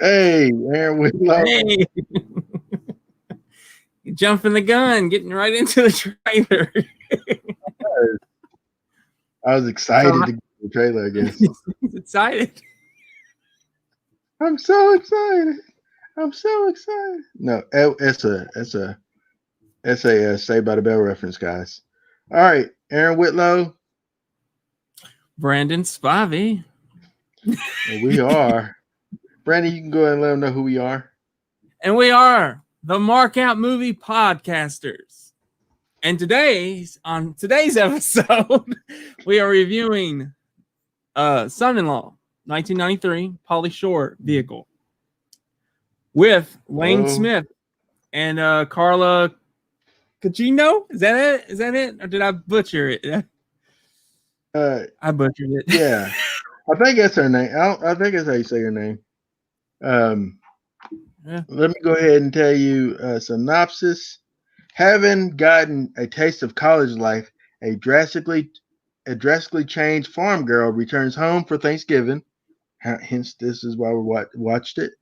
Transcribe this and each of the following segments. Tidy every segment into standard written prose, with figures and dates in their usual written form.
Hey, Aaron Whitlow. Hey, jumping the gun, getting right into the trailer. I was So excited to get the trailer, I guess. he's excited. I'm so excited. I'm so excited. No, it's a Saved by the Bell reference, guys. All right, Aaron Whitlow. Brandon Spivey. And we are. Brandon, you can go ahead and let them know who we are. And we are the Markout Movie Podcasters. And on today's episode, we are reviewing Son-in-Law, 1993, Pauly Shore vehicle, with Lane Smith and Carla Cugino. Is that it? Or did I butcher it? I butchered it. Yeah, I think that's her name. I think that's how you say her name. Yeah. Let me go ahead and tell you a synopsis. Having gotten a taste of college life, a drastically changed farm girl returns home for Thanksgiving. Hence, this is why we watched it.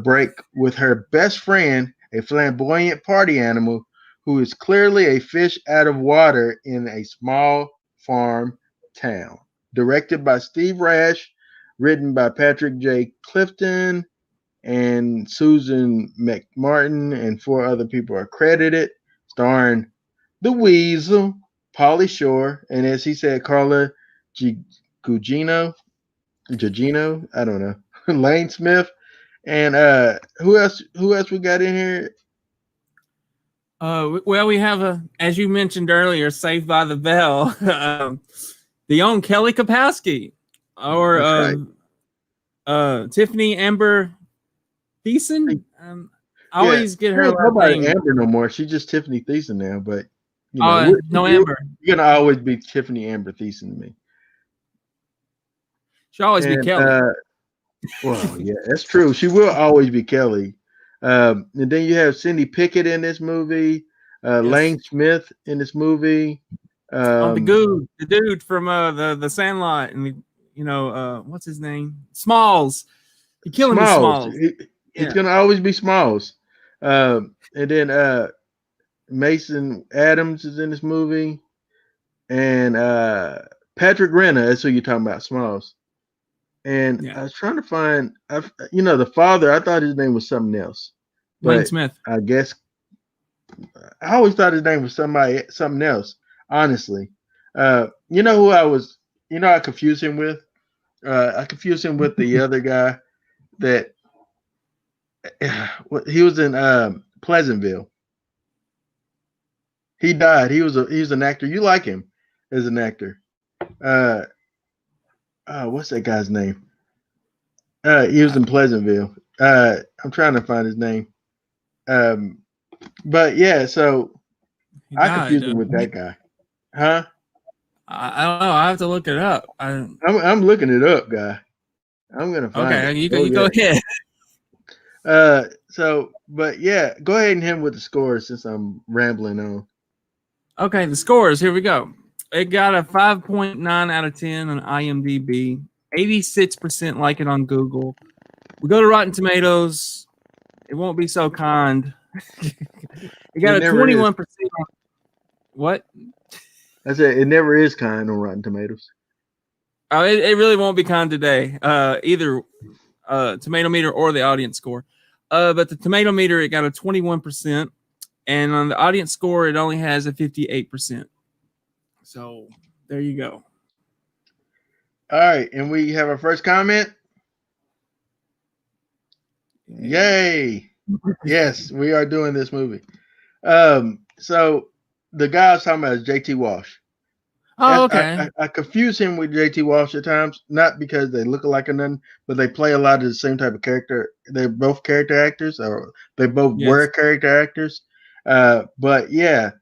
Break with her best friend, a flamboyant party animal who is clearly a fish out of water in a small farm town. Directed by Steve Rash, written by Patrick J. Clifton and Susan McMartin, and 4 other people are credited, starring the Weasel, Pauly Shore, and as he said, Carla Gugino, I don't know, Lane Smith, and who else we got in here? Well, we have as you mentioned earlier, Saved by the Bell, the own Kelly Kapowski, or right. Tiffany Amber Thiessen. I always get her last name. Amber no more. She's just Tiffany Thiessen now. But you know, no Amber. You're gonna always be Tiffany Amber Thiessen to me. She'll always be Kelly. Well, yeah, that's true. She will always be Kelly. And then you have Cindy Pickett in this movie. Yes. Lane Smith in this movie. The dude from the Sandlot, and what's his name? Smalls. You're killing me, Smalls. It's gonna always be Smalls. And then Mason Adams is in this movie, and Patrick Renna. That's who you're talking about, Smalls. And yeah. I was trying to find, the father. I thought his name was something else. Lane Smith. I guess I always thought his name was something else. Honestly, you know who I was. I confused him with. I confused him with the other guy that he was in Pleasantville. He died. He was an actor. You like him as an actor. What's that guy's name? He was in Pleasantville. I'm trying to find his name. But yeah, so I confused him with that guy. Huh? I don't know. I have to look it up. I'm looking it up, guy. I'm gonna find it. Okay, you go ahead. But yeah, go ahead and hit him with the scores since I'm rambling on. Okay, the scores. Here we go. It got a 5.9 out of 10 on IMDb. 86% like it on Google. We go to Rotten Tomatoes. It won't be so kind. It got a 21%. What? I said it never is kind on Rotten Tomatoes. Oh, it really won't be kind today. Either tomato meter or the audience score. But the tomato meter, it got a 21%. And on the audience score, it only has a 58%. So there you go. All right, and we have our first comment. Yay! Yes, we are doing this movie. So the guy I was talking about is J.T. Walsh. Oh, okay. I confuse him with J.T. Walsh at times, not because they look alike or nothing, but they play a lot of the same type of character. They're both character actors, or they both were character actors. But yeah,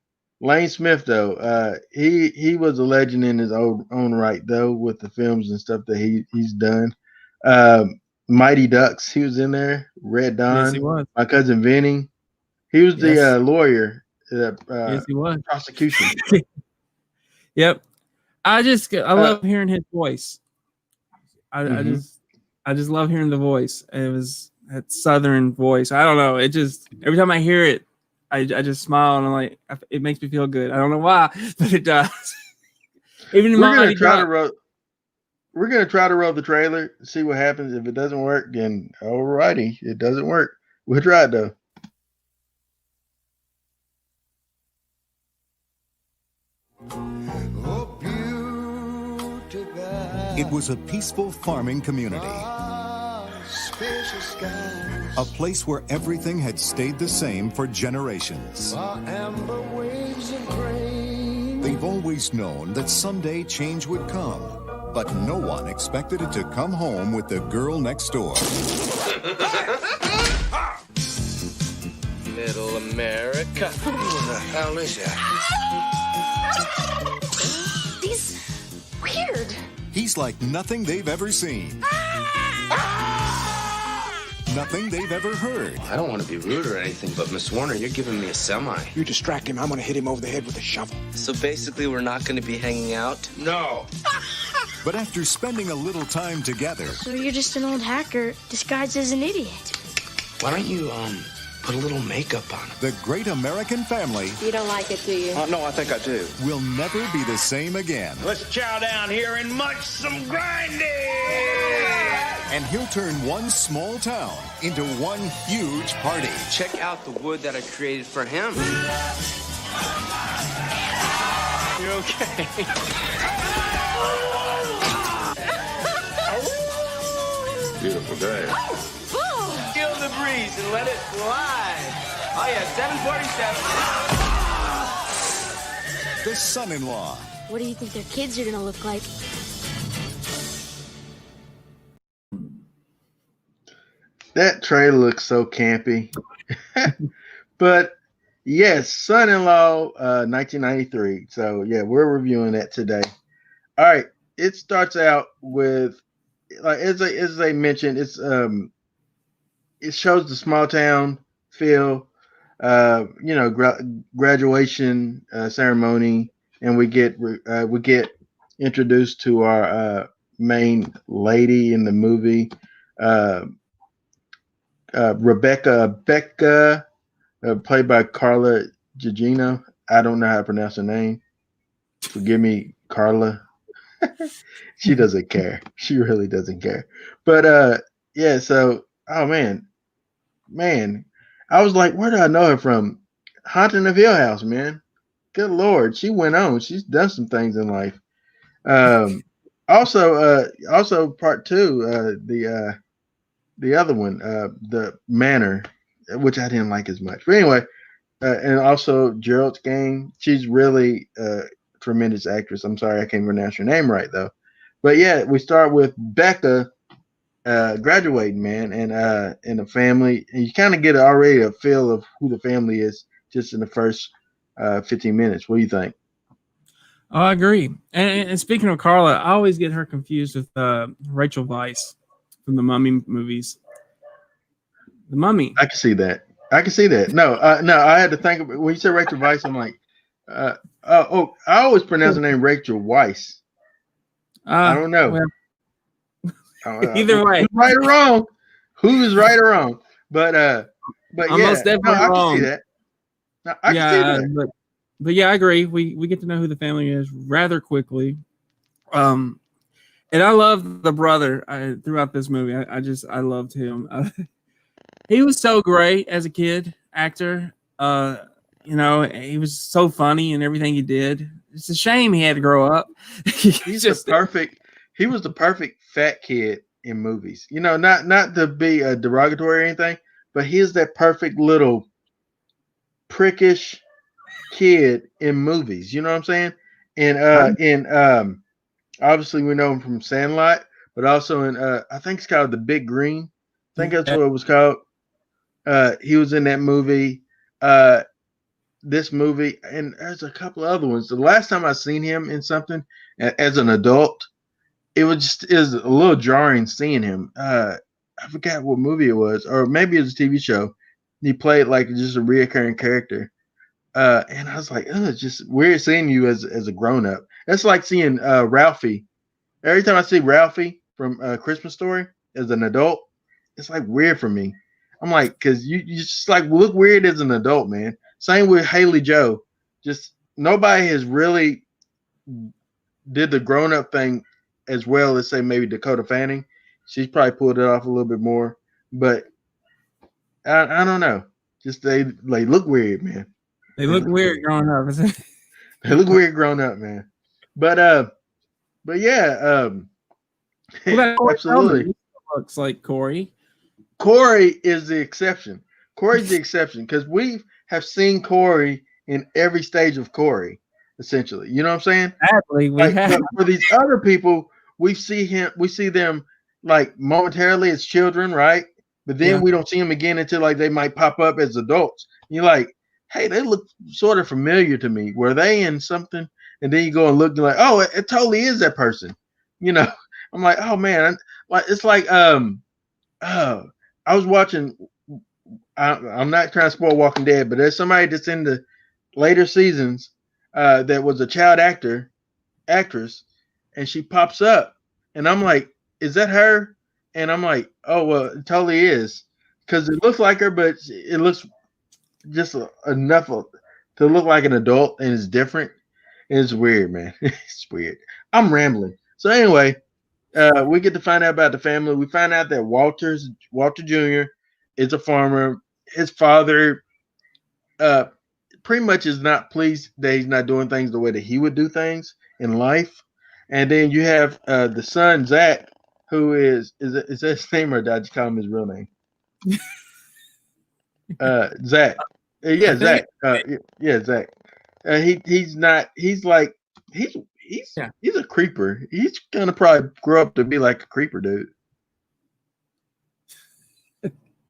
Lane Smith though, he was a legend in his own right though, with the films and stuff that he's done. Mighty Ducks, he was in there. Red Dawn, yes, he was. My Cousin Vinny, he was the lawyer. Yes, he was. Prosecution. Yep. I love hearing his voice. I just love hearing the voice. It was that southern voice. I don't know. It just every time I hear it, I just smile and I'm like, it makes me feel good. I don't know why, but it does. Even in We're gonna Mighty try to Duck. roll. We're gonna try to roll the trailer, see what happens. If it doesn't work, then alrighty, it doesn't work. We'll try it though. It was a peaceful farming community. A place where everything had stayed the same for generations. They've always known that someday change would come, but no one expected it to come home with the girl next door. Middle America. Who the hell is that? He's weird. He's like nothing they've ever seen. Nothing they've ever heard. I don't want to be rude or anything, but Miss Warner, you're giving me a semi. You distract him, I'm gonna hit him over the head with a shovel. So basically, we're not going to be hanging out? No. But after spending a little time together, So you're just an old hacker disguised as an idiot. Why don't you, put a little makeup on him? the great American family You don't like it, do you? No, I think I do. will never be the same again. Let's chow down here and munch some grindage! And he'll turn one small town into one huge party. Check out the wood that I created for him. You okay? Beautiful day. Feel the breeze and let it fly. Oh yeah, 747. The son-in-law. What do you think their kids are gonna look like? That trailer looks so campy. But yes, Son-in-Law, 1993. So yeah, we're reviewing that today. All right, it starts out with like as I mentioned, it shows the small town feel, graduation ceremony, and we get introduced to our main lady in the movie. Rebecca, played by Carla Gugino. I don't know how to pronounce her name. Forgive me, Carla. She doesn't care. She really doesn't care. But yeah. So, oh man, I was like, where do I know her from? Haunting of Hill House, man. Good Lord, she went on. She's done some things in life. Also, part two, the other one, the Manor, which I didn't like as much. But anyway, and also Gerald's Game. She's really a tremendous actress. I'm sorry I can't pronounce her name right though. But yeah, we start with Becca graduating, man, and the family, and you kind of get already a feel of who the family is just in the first 15 minutes. What do you think? Oh, I agree. And speaking of Carla, I always get her confused with Rachel Weisz from the Mummy movies. The Mummy. I can see that. No, I had to think of when you said Rachel Weisz. I'm like, I always pronounce the name Rachel Weisz. I don't know. Well, either way, who's right or wrong? Who is right or wrong? But almost yeah, definitely I wrong. can see that. No, I can see that. But yeah, I agree. We get to know who the family is rather quickly. And I love the brother throughout this movie. I loved him. He was so great as a kid actor. He was so funny in everything he did. It's a shame he had to grow up. He was the perfect fat kid in movies. Not to be derogatory or anything, but he's that perfect little prickish kid in movies. You know what I'm saying? And obviously we know him from Sandlot, but also in I think it's called The Big Green. I think that's what it was called. He was in that movie. This movie, and there's a couple of other ones. The last time I seen him in something as an adult, it was a little jarring seeing him. I forgot what movie it was, or maybe it was a TV show. He played like just a reoccurring character. And I was like, oh, it's just weird seeing you as a grown up. That's like seeing Ralphie. Every time I see Ralphie from Christmas Story as an adult, it's like weird for me. I'm like, because you just like look weird as an adult, man. Same with Haley Joe. Just nobody has really did the grown up thing as well as say maybe Dakota Fanning. She's probably pulled it off a little bit more, but I don't know. Just they look weird, man. They look weird growing up. They look weird grown up, man. But yeah, absolutely. He looks like Corey. Corey is the exception. Corey's the exception because we have seen Corey in every stage of Corey, essentially. You know what I'm saying? Sadly, we have. But for these other people, we see them like momentarily as children, right? But then we don't see them again until like they might pop up as adults. And you're like, hey, they look sort of familiar to me. Were they in something? And then you go and look, and you're like, oh, it totally is that person. You know, I'm like, oh man, it's like I was watching. I'm not trying to spoil Walking Dead, but there's somebody that's in the later seasons that was a child actress, and she pops up, and I'm like, is that her? And I'm like, oh well, it totally is, because it looks like her, but it looks just enough to look like an adult, and it's different. And it's weird, man. It's weird. I'm rambling. So anyway, we get to find out about the family. We find out that Walter Jr. is a farmer. His father pretty much is not pleased that he's not doing things the way that he would do things in life. And then you have the son, Zach, who is that his name or did I just call him his real name? Zach. Yeah, Zach. Yeah, Zach. He's a creeper. He's gonna probably grow up to be like a creeper, dude.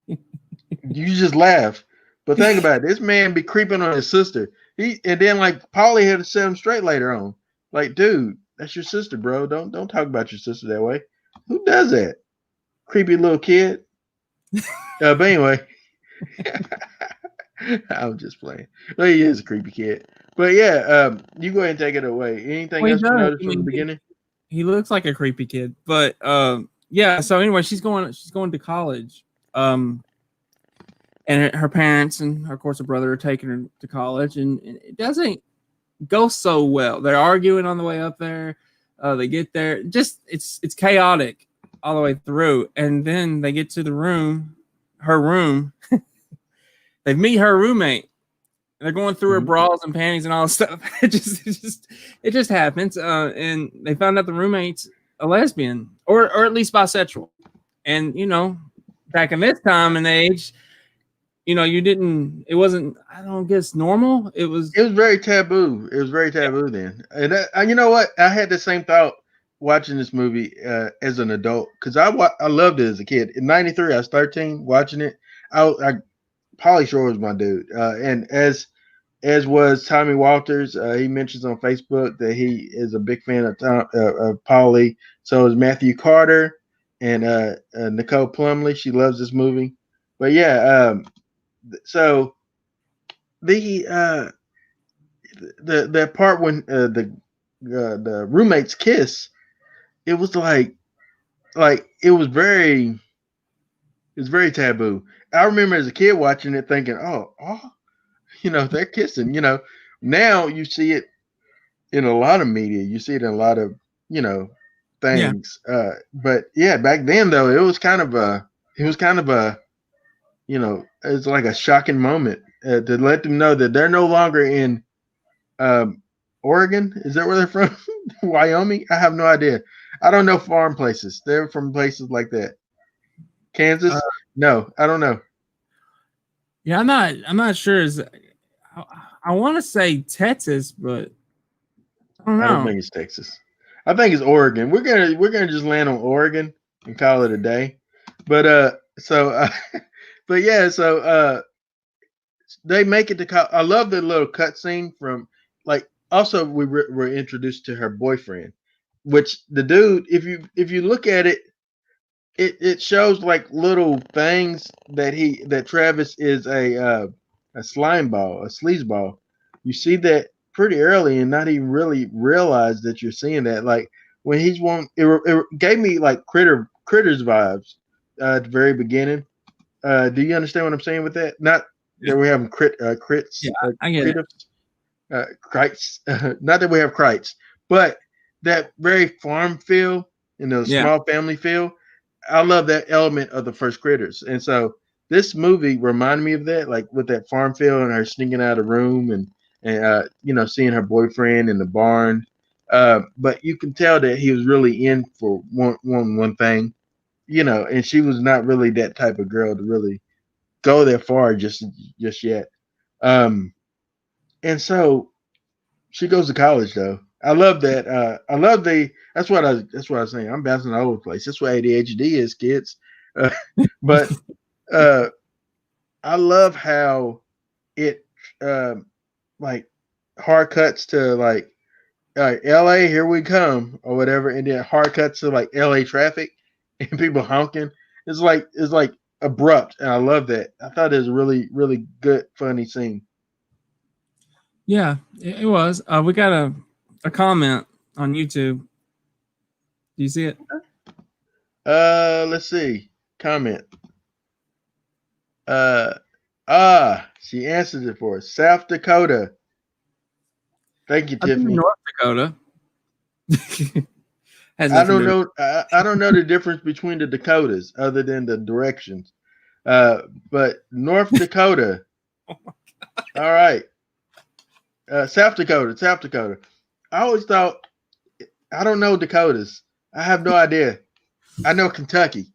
You just laugh, but think about it. This man be creeping on his sister. And then like Polly had to set him straight later on. Like, dude, that's your sister, bro. Don't talk about your sister that way. Who does that? Creepy little kid. But anyway, I'm just playing. Well, he is a creepy kid. But yeah, you go ahead and take it away. Anything else you noticed from the beginning? He looks like a creepy kid, but yeah. So anyway, she's going to college, and her parents and of course her brother are taking her to college, and it doesn't go so well. They're arguing on the way up there. They get there, just it's chaotic all the way through, and then they get to her room. They meet her roommate. They're going through her bras and panties and all this stuff. It just happens. And they found out the roommate's a lesbian or at least bisexual. And, you know, back in this time and age, you know, it wasn't, I don't guess normal. It was very taboo. It was very taboo then. And you know what? I had the same thought watching this movie as an adult, because I loved it as a kid. In '93, I was 13 watching it. Pauly Shore was my dude. And as was Tommy Walters, he mentions on Facebook that he is a big fan of Pauly. So is Matthew Carter and Nicole Plumley. She loves this movie. But yeah, so the part when the roommates kiss, it was like it was very taboo. I remember as a kid watching it thinking, oh, you know, they're kissing. You know, now you see it in a lot of media. You see it in a lot of, you know, things. Yeah. But yeah, back then though, it was kind of a, you know, it's like a shocking moment to let them know that they're no longer in Oregon. Is that where they're from? Wyoming? I have no idea. I don't know farm places. They're from places like that. Kansas? No, I don't know. Yeah, I'm not sure. I want to say Texas, but I don't know. I don't think it's Texas. I think it's Oregon. We're gonna just land on Oregon and call it a day. But but yeah, so they make it to. I love the little cutscene from like. Also, we were introduced to her boyfriend, which the dude, if you look at it, it shows like little things that Travis is a slime ball, a sleazeball. You see that pretty early and not even really realize that you're seeing that. Like when it gave me like critters vibes at the very beginning. Do you understand what I'm saying with that? Not that we have crits, Yeah, I get it. Krites. Not that we have krites, but that very farm feel and the Yeah. small family feel. I love that element of the first Critters, and so this movie reminded me of that, like with that farm feel and her sneaking out of the room and seeing her boyfriend in the barn. But you can tell that he was really in for one thing, and she was not really that type of girl to really go that far just yet. And so she goes to college though. I love that. I love that's what I was saying. I'm bouncing all over the place. That's what ADHD is, kids. But I love how it like hard cuts to like LA, here we come, or whatever, and then hard cuts to like LA traffic and people honking. It's like abrupt, and I love that. I thought it was a really, really good, funny scene. Yeah, it was. We got a comment on YouTube. Do you see it? Let's see. Comment. She answered it for us. South Dakota. Thank you, Tiffany. North Dakota. I don't know. I don't know the difference between the Dakotas other than the directions. But North Dakota. Oh my God. All right. South Dakota. I always thought, I don't know Dakotas. I have no idea. I know Kentucky.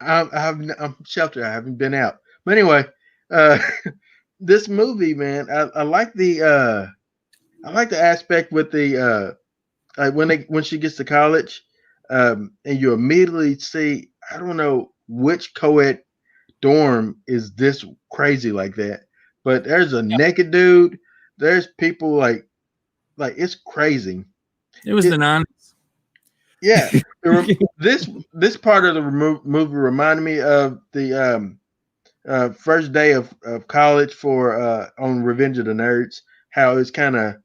I'm sheltered. I haven't been out. But anyway, this movie, man, I like the aspect with the like when she gets to college, and you immediately see, I don't know which co-ed dorm is this crazy like that, but there's a naked dude. There's people like it's crazy. It was the 90s. Yeah, this part of the movie reminded me of the first day of college for on Revenge of the Nerds. How it's kind of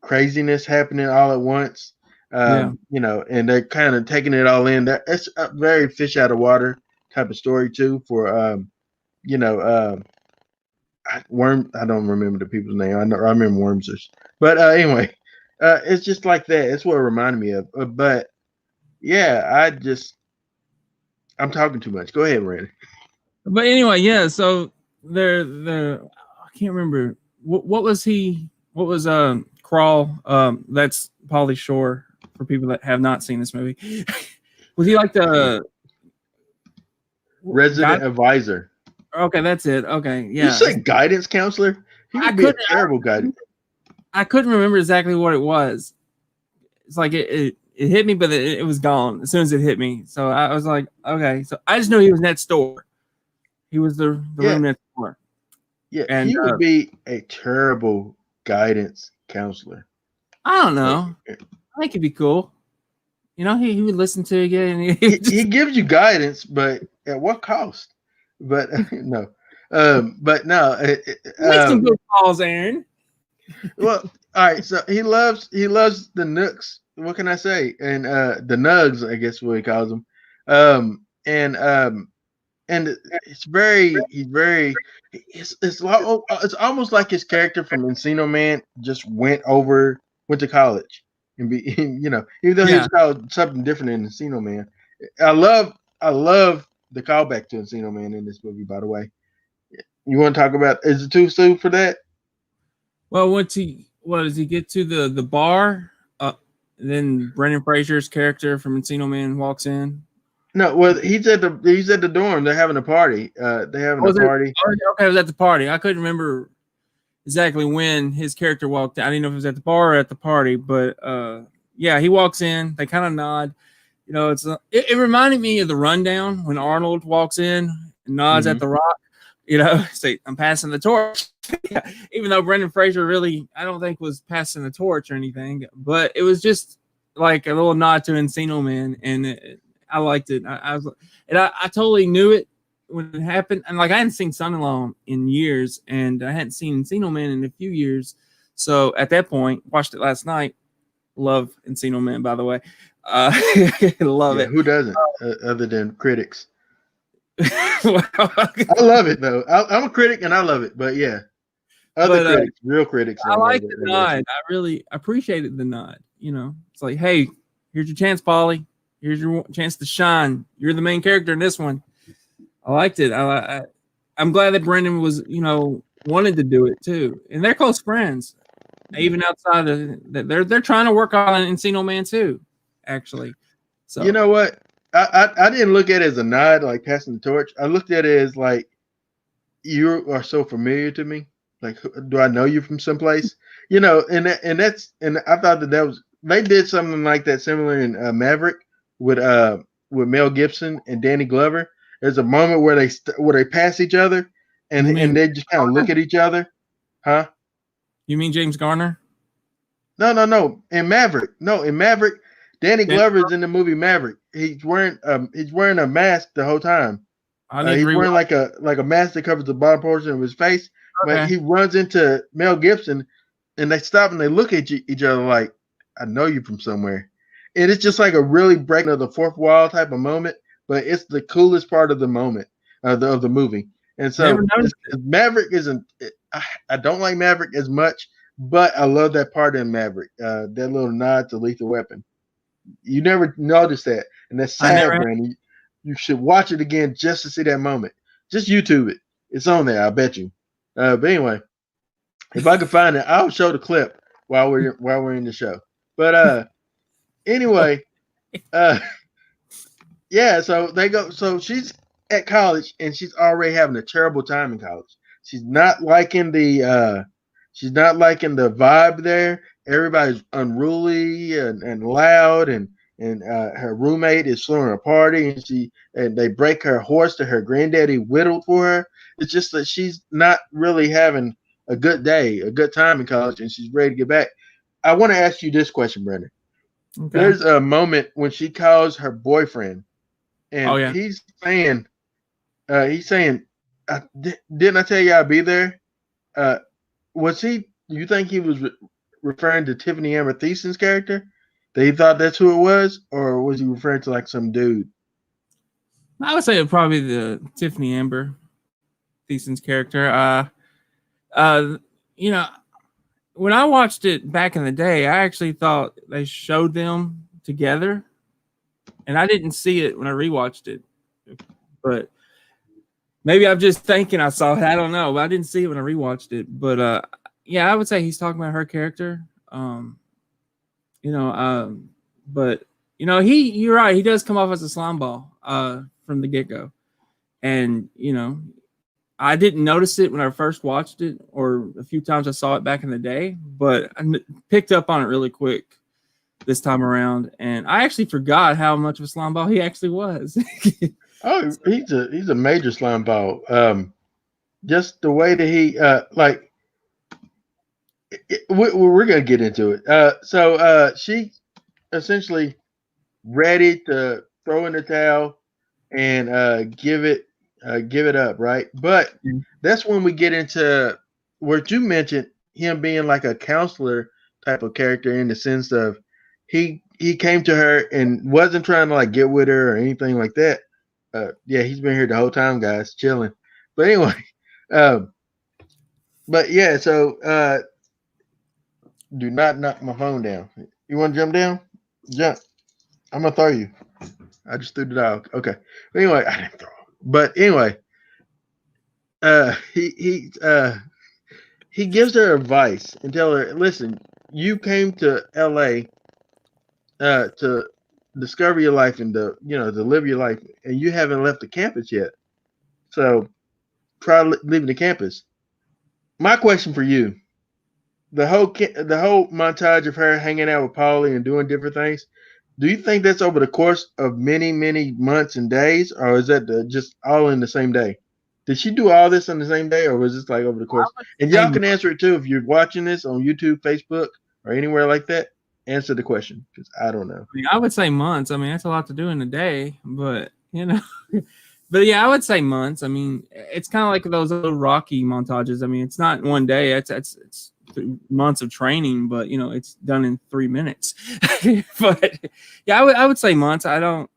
craziness happening all at once. And they're kind of taking it all in. It's a very fish out of water type of story too. For Worm. I don't remember the people's name. I remember Wormsers. But anyway, it's just like that. It's what it reminded me of. But yeah, I'm talking too much. Go ahead, Randy. But anyway, yeah. So they're I can't remember what was he. What was Crawl? That's Pauly Shore for people that have not seen this movie. Was he like the resident advisor? Okay, that's it. Okay, yeah. You say guidance counselor? He would be a terrible guidance. I couldn't remember exactly what it was. It's like it hit me, but it was gone as soon as it hit me. So I was like, okay. So I just knew he was next door. He was the room next door. Yeah, and he would be a terrible guidance counselor. I don't know. I think he'd be cool. He would listen to you again. He gives you guidance, but at what cost? But no. But no. Make some good calls, Aaron. Well, all right. So he loves the nooks. What can I say? And the nugs, I guess what he calls them. And it's it's almost like his character from Encino Man just went to college and even though he was called something different in Encino Man. I love the callback to Encino Man in this movie, by the way. You want to talk about, is it too soon for that? Well, what does he get to the bar? Then Brendan Fraser's character from Encino Man walks in. No, well, he's at the dorm. They're having a party. They're having a party. Okay, it was at the party. I couldn't remember exactly when his character walked in. I didn't know if it was at the bar or at the party, but yeah, he walks in. They kind of nod. It reminded me of The Rundown when Arnold walks in and nods at The Rock. Say, I'm passing the torch. Even though Brendan Fraser really, I don't think was passing the torch or anything, but it was just like a little nod to Encino Man, and I liked it. I totally knew it when it happened, and like I hadn't seen Son-in-Law in years, and I hadn't seen Encino Man in a few years. So at that point, watched it last night. Love Encino Man, by the way. Love it. Who doesn't, other than critics? I love it though. I'm a critic and I love it. But yeah, other critics, real critics. I like the nod. I really appreciated the nod. You know, it's like, hey, here's your chance, Polly. Here's your chance to shine. You're the main character in this one. I liked it. I'm glad that Brendan was, you know, wanted to do it too, and they're close friends. Even outside of that, they're trying to work on Encino Man too, actually. So you know what? I didn't look at it as a nod, like passing the torch. I looked at it as like, you are so familiar to me. Like, do I know you from someplace? You know, and I thought that was, they did something like that similar in Maverick with Mel Gibson and Danny Glover. There's a moment where they pass each other and they just kind of look at each other, huh? You mean James Garner? No. In Maverick, Danny Glover's in the movie Maverick. He's wearing a mask the whole time. He's wearing like a mask that covers the bottom portion of his face. Okay. But he runs into Mel Gibson, and they stop and they look at each other like, I know you from somewhere. And it's just like a really breaking of the fourth wall type of moment, but it's the coolest part of the moment of the movie. And so Maverick isn't. I don't like Maverick as much, but I love that part in Maverick. That little nod to Lethal Weapon. You never noticed that, and that's sad, Brandon. You should watch it again just to see that moment. Just YouTube it. It's on there, I bet you. But anyway, if I can find it, I'll show the clip while we're in the show. But anyway, yeah. So they go. So she's at college, and she's already having a terrible time in college. She's not liking the vibe there. Everybody's unruly and loud, and her roommate is throwing a party, and they break her horse that her granddaddy whittled for her. It's just that she's not really having a good time in college, and she's ready to get back. I want to ask you this question, Brendan. Okay. There's a moment when she calls her boyfriend, and he's saying, didn't I tell you I'd be there? Was he? You think he was referring to Tiffany Amber Thiessen's character? That he thought that's who it was, or was he referring to like some dude? I would say it probably the Tiffany Amber Thiessen's character. You know, when I watched it back in the day, I actually thought they showed them together, and I didn't see it when I rewatched it. But maybe I'm just thinking I saw it. I don't know, but I didn't see it when I rewatched it. But yeah, I would say he's talking about her character. But you know, you're right. He does come off as a slime ball from the get-go, and you know, I didn't notice it when I first watched it, or a few times I saw it back in the day, but I picked up on it really quick this time around, and I actually forgot how much of a slime ball he actually was. Oh, he's a major slime ball. Just the way that he we're gonna get into it. So she essentially ready to throw in the towel and give it up, right? But that's when we get into what you mentioned, him being like a counselor type of character, in the sense of he came to her and wasn't trying to like get with her or anything like that. Yeah, he's been here the whole time, guys, chilling. But anyway, but yeah, so do not knock my phone down. You want to jump down? Jump. I'm gonna throw you. I just threw the dog. Okay. But anyway, I didn't throw him. But anyway, he gives her advice and tell her, listen, you came to LA to discover your life and to live your life, and you haven't left the campus yet. So try leaving the campus. My question for you: the whole montage of her hanging out with Paulie and doing different things, do you think that's over the course of many, many months and days, or is that just all in the same day? Did she do all this on the same day, or was this like over the course? And y'all can answer it too if you're watching this on YouTube, Facebook, or anywhere like that. Answer the question, because I don't know. I would say months. I mean, that's a lot to do in a day, but you know. But yeah, I would say months. I mean, it's kind of like those little Rocky montages. I mean, it's not one day. It's months of training, but you know, it's done in 3 minutes. But yeah, I would say months. I don't.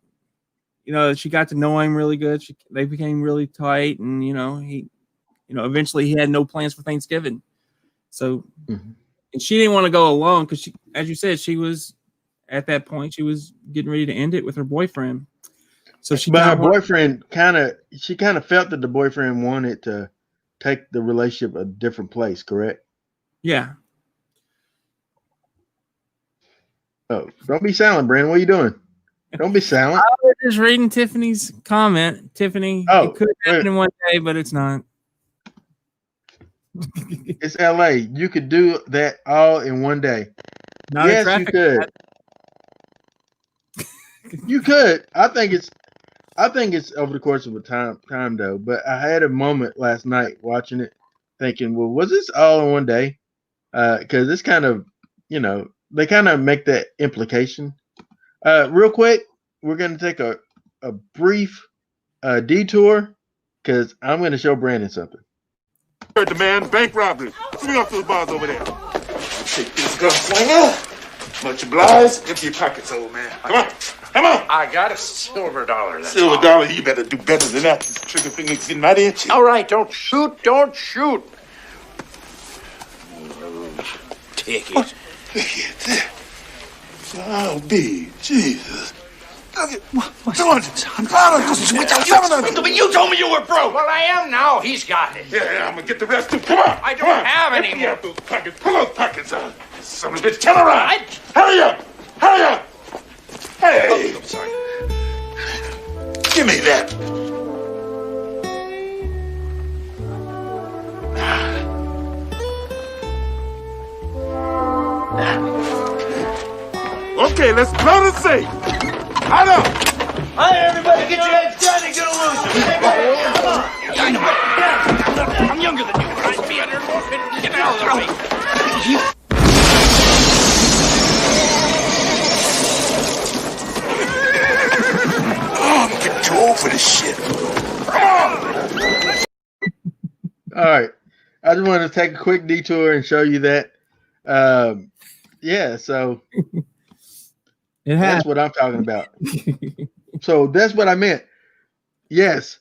she got to know him really good. They became really tight, and eventually he had no plans for Thanksgiving. So, and she didn't want to go alone because she, as you said, she was at that point. She was getting ready to end it with her boyfriend. So her boyfriend kind of felt that the boyfriend wanted to take the relationship a different place. Correct? Yeah. Oh, don't be silent, Brandon. What are you doing? Don't be silent. I was just reading Tiffany's comment. Tiffany, it could happen in one day, but it's not. It's LA. You could do that all in one day. Not yes, you could. You could. I think it's over the course of a time though. But I had a moment last night watching it, thinking, well, was this all in one day? Because it's kind of, they kind of make that implication. Real quick, we're going to take a brief detour because I'm going to show Brandon something. Heard the man, bank robbery. Swing off those bars over there. Take this gunslinger. Much obliged. Empty your pockets, old man. Come on. I got a silver dollar. Silver dollar, you better do better than that. This trigger finger's getting mighty itchy. All right, don't shoot. Take it. Look at that. Oh, B, Jesus. Look at $200. You told me you were broke. Well, I am now. He's got it. Yeah, I'm gonna get the rest too. Come on. I don't have any more. Those pockets. Pull those pockets out. Son of a bitch, turn around. Hurry up. Hey. Oh, I'm sorry. Give me that. Okay, let's blow the safe. Hot up. Hi, everybody. Get your heads down and get a loose. Dynamite. I'm younger than you. I'd be under more. Get out of the way. I'm getting too old for this shit. All right. I just wanted to take a quick detour and show you that. So that's what I'm talking about. So that's what I meant. Yes.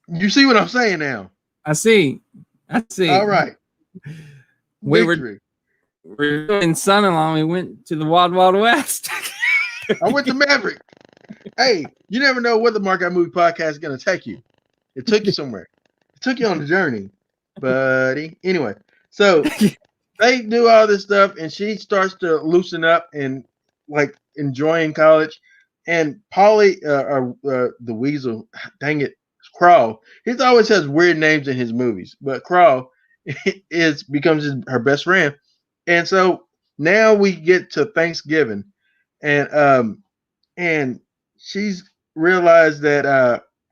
You see what I'm saying now? I see. All right. We were in son-in-law. We went to the Wild Wild West. I went to Maverick. Hey, you never know where the Markout Movie Podcast is going to take you. It took you somewhere. It took you on a journey, buddy. Anyway, so they do all this stuff, and she starts to loosen up and like enjoying college. And Paulie, the weasel, dang it, Crawl. He always has weird names in his movies, but Crawl becomes her best friend. And so now we get to Thanksgiving, and she's realized that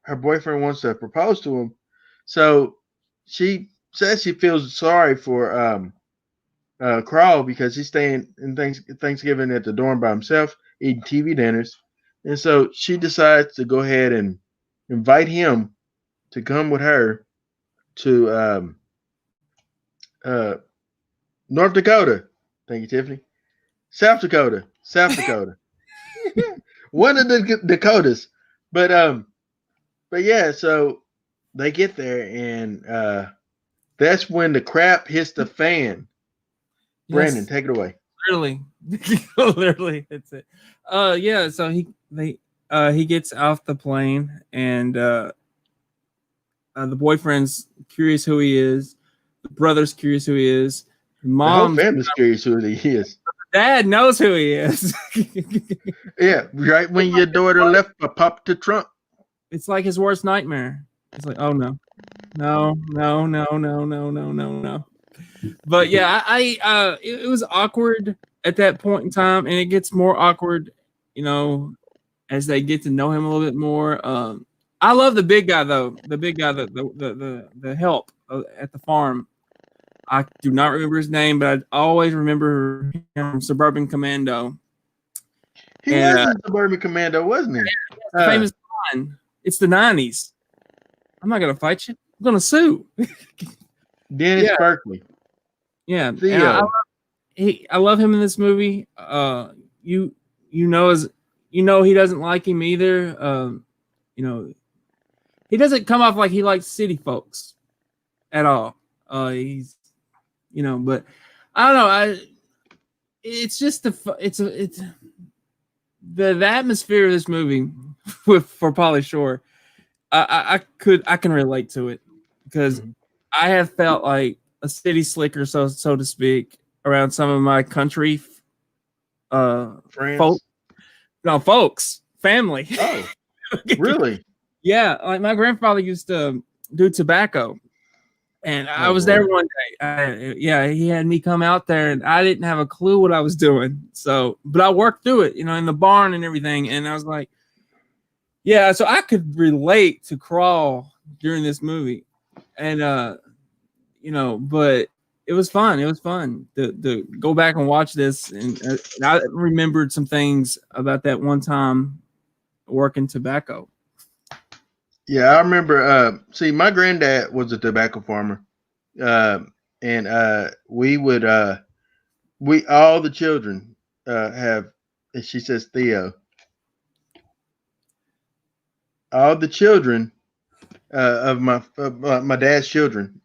her boyfriend wants to propose to him. So she says she feels sorry for Crawl because he's staying in Thanksgiving at the dorm by himself, eating TV dinners. And so she decides to go ahead and invite him to come with her to North Dakota. Thank you, Tiffany. South Dakota. One of the Dakotas. But yeah, so they get there, and that's when the crap hits the fan. Brandon, take it away. Literally, that's it. Yeah. So he gets off the plane, and the boyfriend's curious who he is. The brother's curious who he is. Mom's the whole family's curious who he is. Dad knows who he is. Yeah, right when your daughter left, I popped the trunk. It's like his worst nightmare. It's like, oh no. But yeah, it was awkward at that point in time, and it gets more awkward, as they get to know him a little bit more. I love the big guy though. The big guy, the help at the farm. I do not remember his name, but I always remember him from Suburban Commando. He was in Suburban Commando, wasn't he? Famous line. It's the 90s. I'm not gonna fight you. I'm gonna sue. Dennis Berkeley. Yeah, I love him in this movie. He doesn't like him either. You know, he doesn't come off like he likes city folks at all. He's, you know, but I don't know. It's just it's the atmosphere of this movie for Pauly Shore. I can relate to it because I have felt like a city slicker, so to speak, around some of my country Friends. Folks, family. Oh, really? Yeah, like my grandfather used to do tobacco, and I was there one day. He had me come out there, and I didn't have a clue what I was doing. So, but I worked through it, you know, in the barn and everything. And I was like, yeah, so I could relate to Crawl during this movie, and you know, but it was fun. It was fun to go back and watch this, and I remembered some things about that one time working tobacco. Yeah, I remember. See, my granddad was a tobacco farmer, and we would we all the children have. And she says Theo. All the children of my dad's children,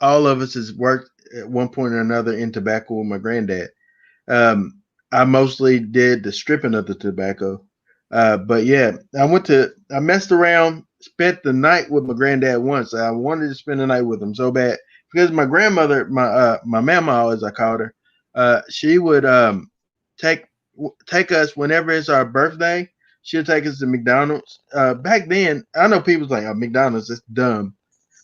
all of us has worked at one point or another in tobacco with my granddad. I mostly did the stripping of the tobacco, but yeah, I messed around. Spent the night with my granddad once. I wanted to spend the night with him so bad because my grandmother, my mama, as I called her, she would take us whenever it's our birthday. She'll take us to McDonald's. Back then, I know people's like, "Oh, McDonald's, that's dumb,"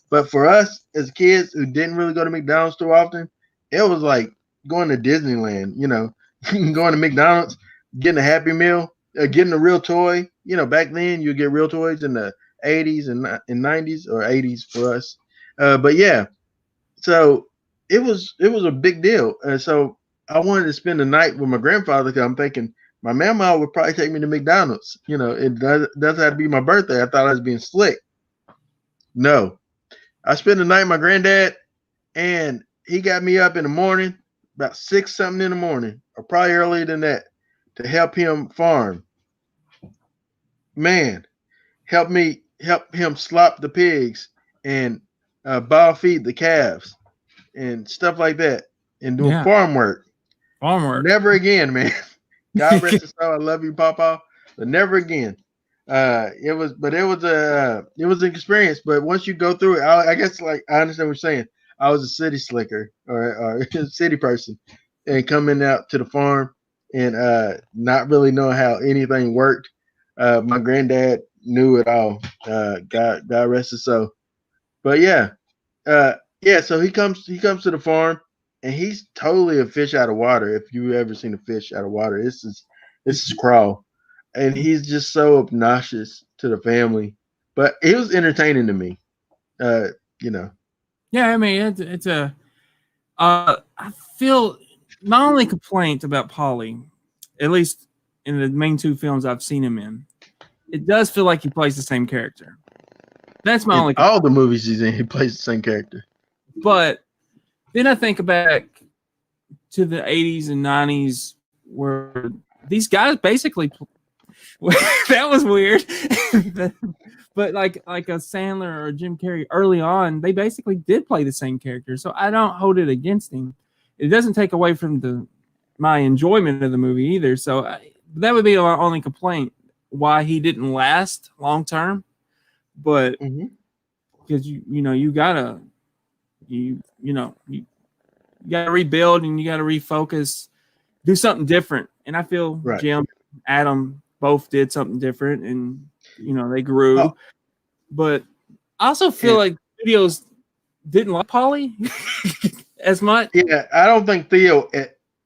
but for us as kids who didn't really go to McDonald's too often, it was like going to Disneyland. You know, going to McDonald's, getting a Happy Meal, getting a real toy. You know, back then you get real toys in the 80s and 90s or 80s for us. But yeah, so it was a big deal. So I wanted to spend the night with my grandfather because I'm thinking my mama would probably take me to McDonald's. You know, it doesn't have to be my birthday. I thought I was being slick. No, I spent the night with my granddad, and he got me up in the morning, about 6 something in the morning, or probably earlier than that, to help him farm. Man, help him slop the pigs and bottle feed the calves and stuff like that, and doing farm work. Farm work. Never again, man. God rest his soul. I love you, Papa, but never again. It was an experience. But once you go through it, I guess like I understand what you're saying. I was a city slicker or a city person, and coming out to the farm and not really knowing how anything worked. My granddad knew it all. God rest his soul. But yeah, So he comes to the farm, and he's totally a fish out of water. If you ever seen a fish out of water, this is Crawl, and he's just so obnoxious to the family. But it was entertaining to me. You know. Yeah, I mean it's a. I feel my only complaint about Pauly, at least in the main two films I've seen him in, it does feel like he plays the same character. That's my only complaint. All the movies he's in, he plays the same character. But then I think back to the 80s and 90s where these guys basically that was weird. But like a Sandler or Jim Carrey early on, they basically did play the same character. So I don't hold it against him. It doesn't take away from my enjoyment of the movie either. So that would be my only complaint why he didn't last long term. But because you gotta rebuild and you gotta refocus, do something different. And I feel Jim, Adam both did something different, and they grew. But I also feel like studios didn't like Pauly as much. Yeah, I don't think Theo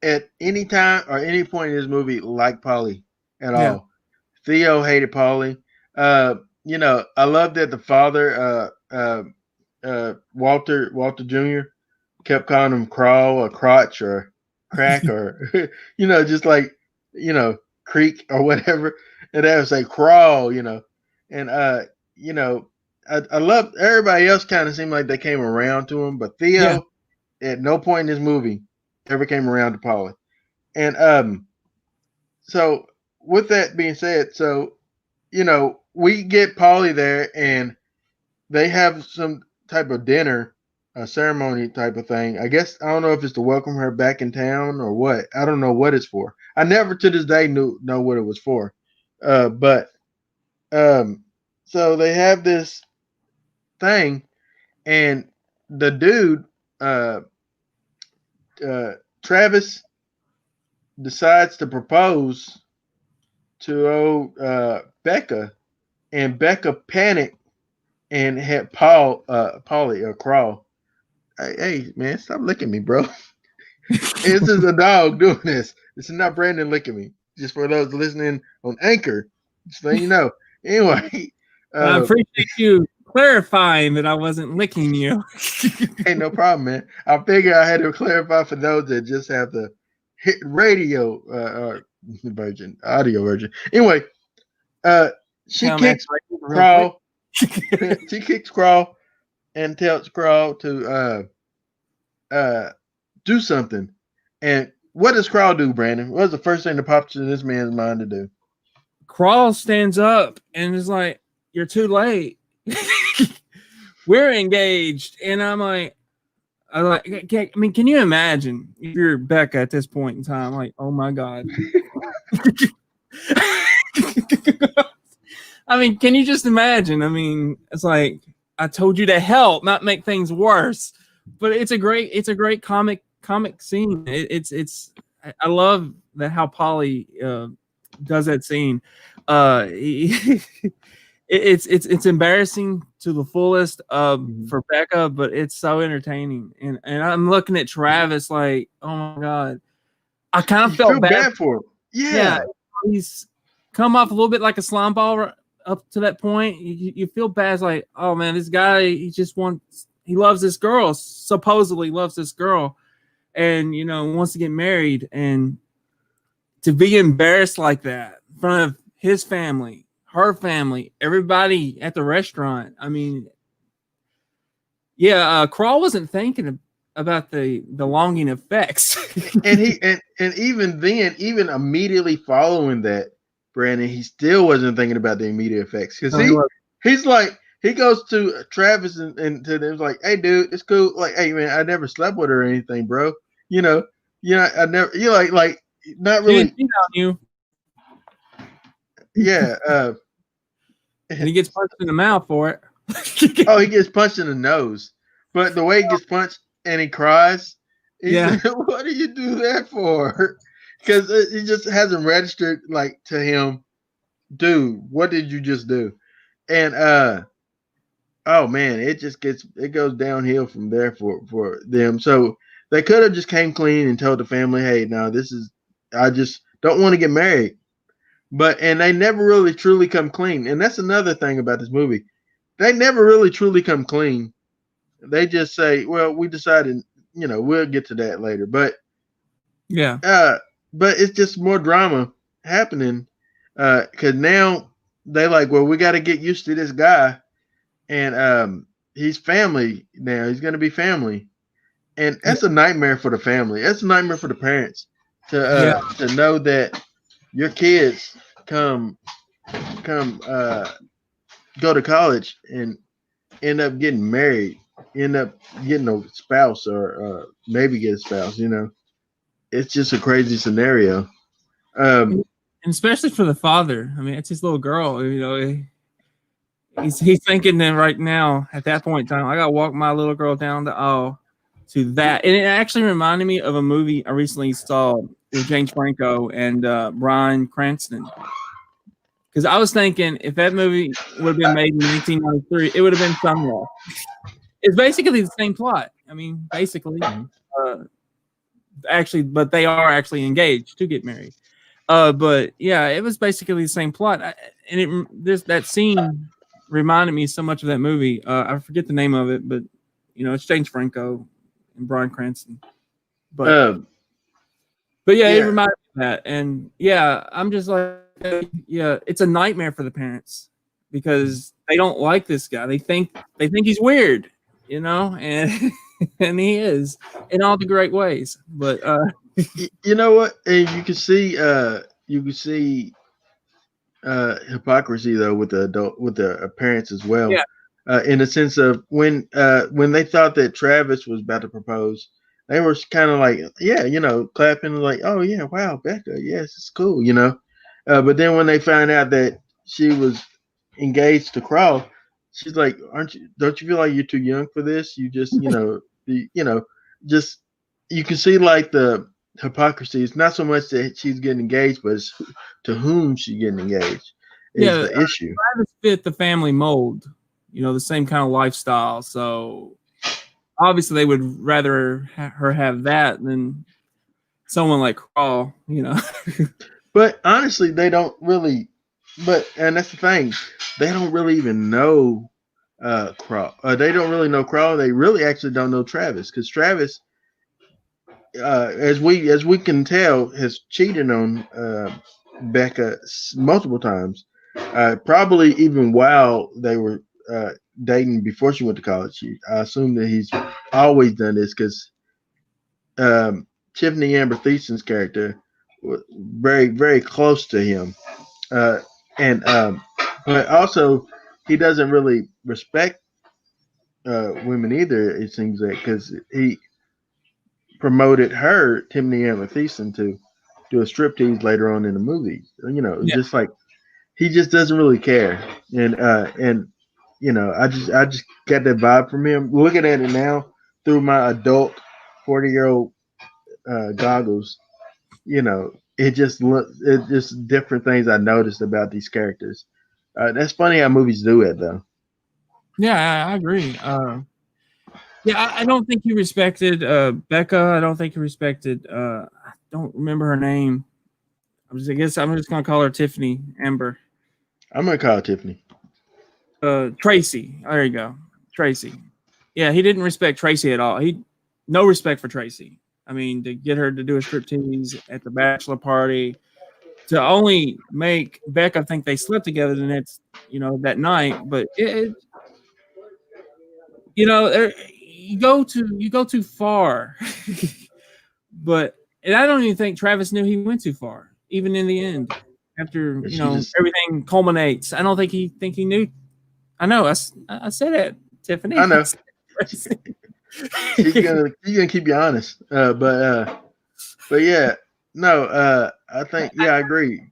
at any time or any point in this movie liked Pauly at all. Theo hated Pauly. I love that the father, Walter Jr., kept calling him Crawl or Crotch or Crack or, just like, Creek or whatever. And they would say Crawl, And, I love everybody else kind of seemed like they came around to him, but Theo at no point in this movie ever came around to Pauly. And so with that being said, we get Polly there, and they have some type of dinner, a ceremony type of thing. I guess I don't know if it's to welcome her back in town or what. I don't know what it's for. I never to this day know what it was for. But so they have this thing, and the dude, Travis, decides to propose to old Becca, and Becca panicked and had Polly crawl. Hey man, stop licking me, bro. This is a dog doing this. This is not Brandon licking me. Just for those listening on Anchor, just letting you know. Anyway, I appreciate you clarifying that I wasn't licking you. hey, no problem, man. I figure I had to clarify for those that just have the hit radio version, audio version. Anyway, she kicks Crawl. She kicks Crawl and tells Crawl to do something. And what does Crawl do, Brandon? What's the first thing that pops in this man's mind to do? Crawl stands up and is like, "You're too late. We're engaged." And I'm like, I mean, can you imagine if you're Becca at this point in time? Like, oh my God. I mean, can you just imagine? I mean, it's like, I told you to help, not make things worse. But it's a great comic scene. I love that how Polly does that scene. It's embarrassing to the fullest for Becca, but it's so entertaining. And I'm looking at Travis like, oh my God. I kind of felt bad for him. Yeah. He's come off a little bit like a slime ball up to that point. You feel bad. It's like, oh man, this guy, he loves this girl, supposedly loves this girl, and wants to get married, and to be embarrassed like that in front of his family, her family, everybody at the restaurant. I mean, yeah, Crawl wasn't thinking about the longing effects. and even then, even immediately following that, Brandon, he still wasn't thinking about the immediate effects, because he's like, he goes to Travis and to them like, "Hey, dude, it's cool. Like, hey, man, I never slept with her or anything, bro. I never. You like not really. On you. Yeah. And he gets punched in the mouth for it. Oh, he gets punched in the nose, but the way he gets punched and he cries. What do you do that for? Because it just hasn't registered like to him, dude. What did you just do? And oh man, it goes downhill from there for them. So they could have just came clean and told the family, "Hey, no, I just don't want to get married." And they never really truly come clean. And that's another thing about this movie. They never really truly come clean. They just say, "Well, we decided, we'll get to that later." But yeah, but it's just more drama happening. Because now they like, well, we got to get used to this guy. And he's family now. He's going to be family, and that's a nightmare for the family. That's a nightmare for the parents to know that your kids come go to college and end up getting married, end up getting a spouse, or maybe get a spouse. It's just a crazy scenario. And especially for the father. I mean, it's his little girl. He's thinking that right now at that point in time, I got to walk my little girl down the aisle to that. And it actually reminded me of a movie I recently saw with James Franco and Bryan Cranston. Because I was thinking if that movie would have been made in 1993, it would have been Somewhere. It's basically the same plot. I mean, basically, but they are actually engaged to get married. But yeah, it was basically the same plot. That scene reminded me so much of that movie. I forget the name of it, but it's James Franco and Bryan Cranston. But yeah, it reminded me of that. And yeah, I'm just like, yeah, it's a nightmare for the parents because they don't like this guy. They think he's weird, and and he is in all the great ways. But you know what? And you can see hypocrisy though with the parents as well. Yeah. In the sense of when they thought that Travis was about to propose, they were kind of like, yeah, clapping like, oh yeah, wow, Becca, yes, it's cool. But then when they found out that she was engaged to Crawl, she's like, don't you feel like you're too young for this? You just, just you can see like the hypocrisy. It's not so much that she's getting engaged, but it's to whom she's getting engaged is the issue. Travis fit the family mold, the same kind of lifestyle. So obviously they would rather her have that than someone like Crawl, But honestly, they don't really. And that's the thing, they don't really even know Crawl. They don't really know Crawl. They really actually don't know Travis, because Travis, as we can tell, has cheated on Becca multiple times. Probably even while they were dating before she went to college. I assume that he's always done this because Tiffany Amber Thiessen's character was very, very close to him. But also he doesn't really respect women either, it seems like, because he promoted her, Tiffany Amber Thiessen, to do a striptease later on in the movie. Just like he just doesn't really care. And I just got that vibe from him. Looking at it now through my adult 40-year-old goggles, it's just different things I noticed about these characters. That's funny how movies do it, though. Yeah, I agree. I don't think he respected Becca. I don't think he respected. I don't remember her name. I guess I'm just gonna call her Tiffany Amber. I'm gonna call her Tiffany. Tracy. There you go, Tracy. Yeah, he didn't respect Tracy at all. No respect for Tracy. I mean, to get her to do a striptease at the bachelor party, to only make Becca think they slept together the next, that night. But you go too far. But I don't even think Travis knew he went too far, even in the end. After everything culminates, I don't think he knew. I know. I said it, Tiffany. I know. She's gonna keep you honest. But yeah, no. I think I agree.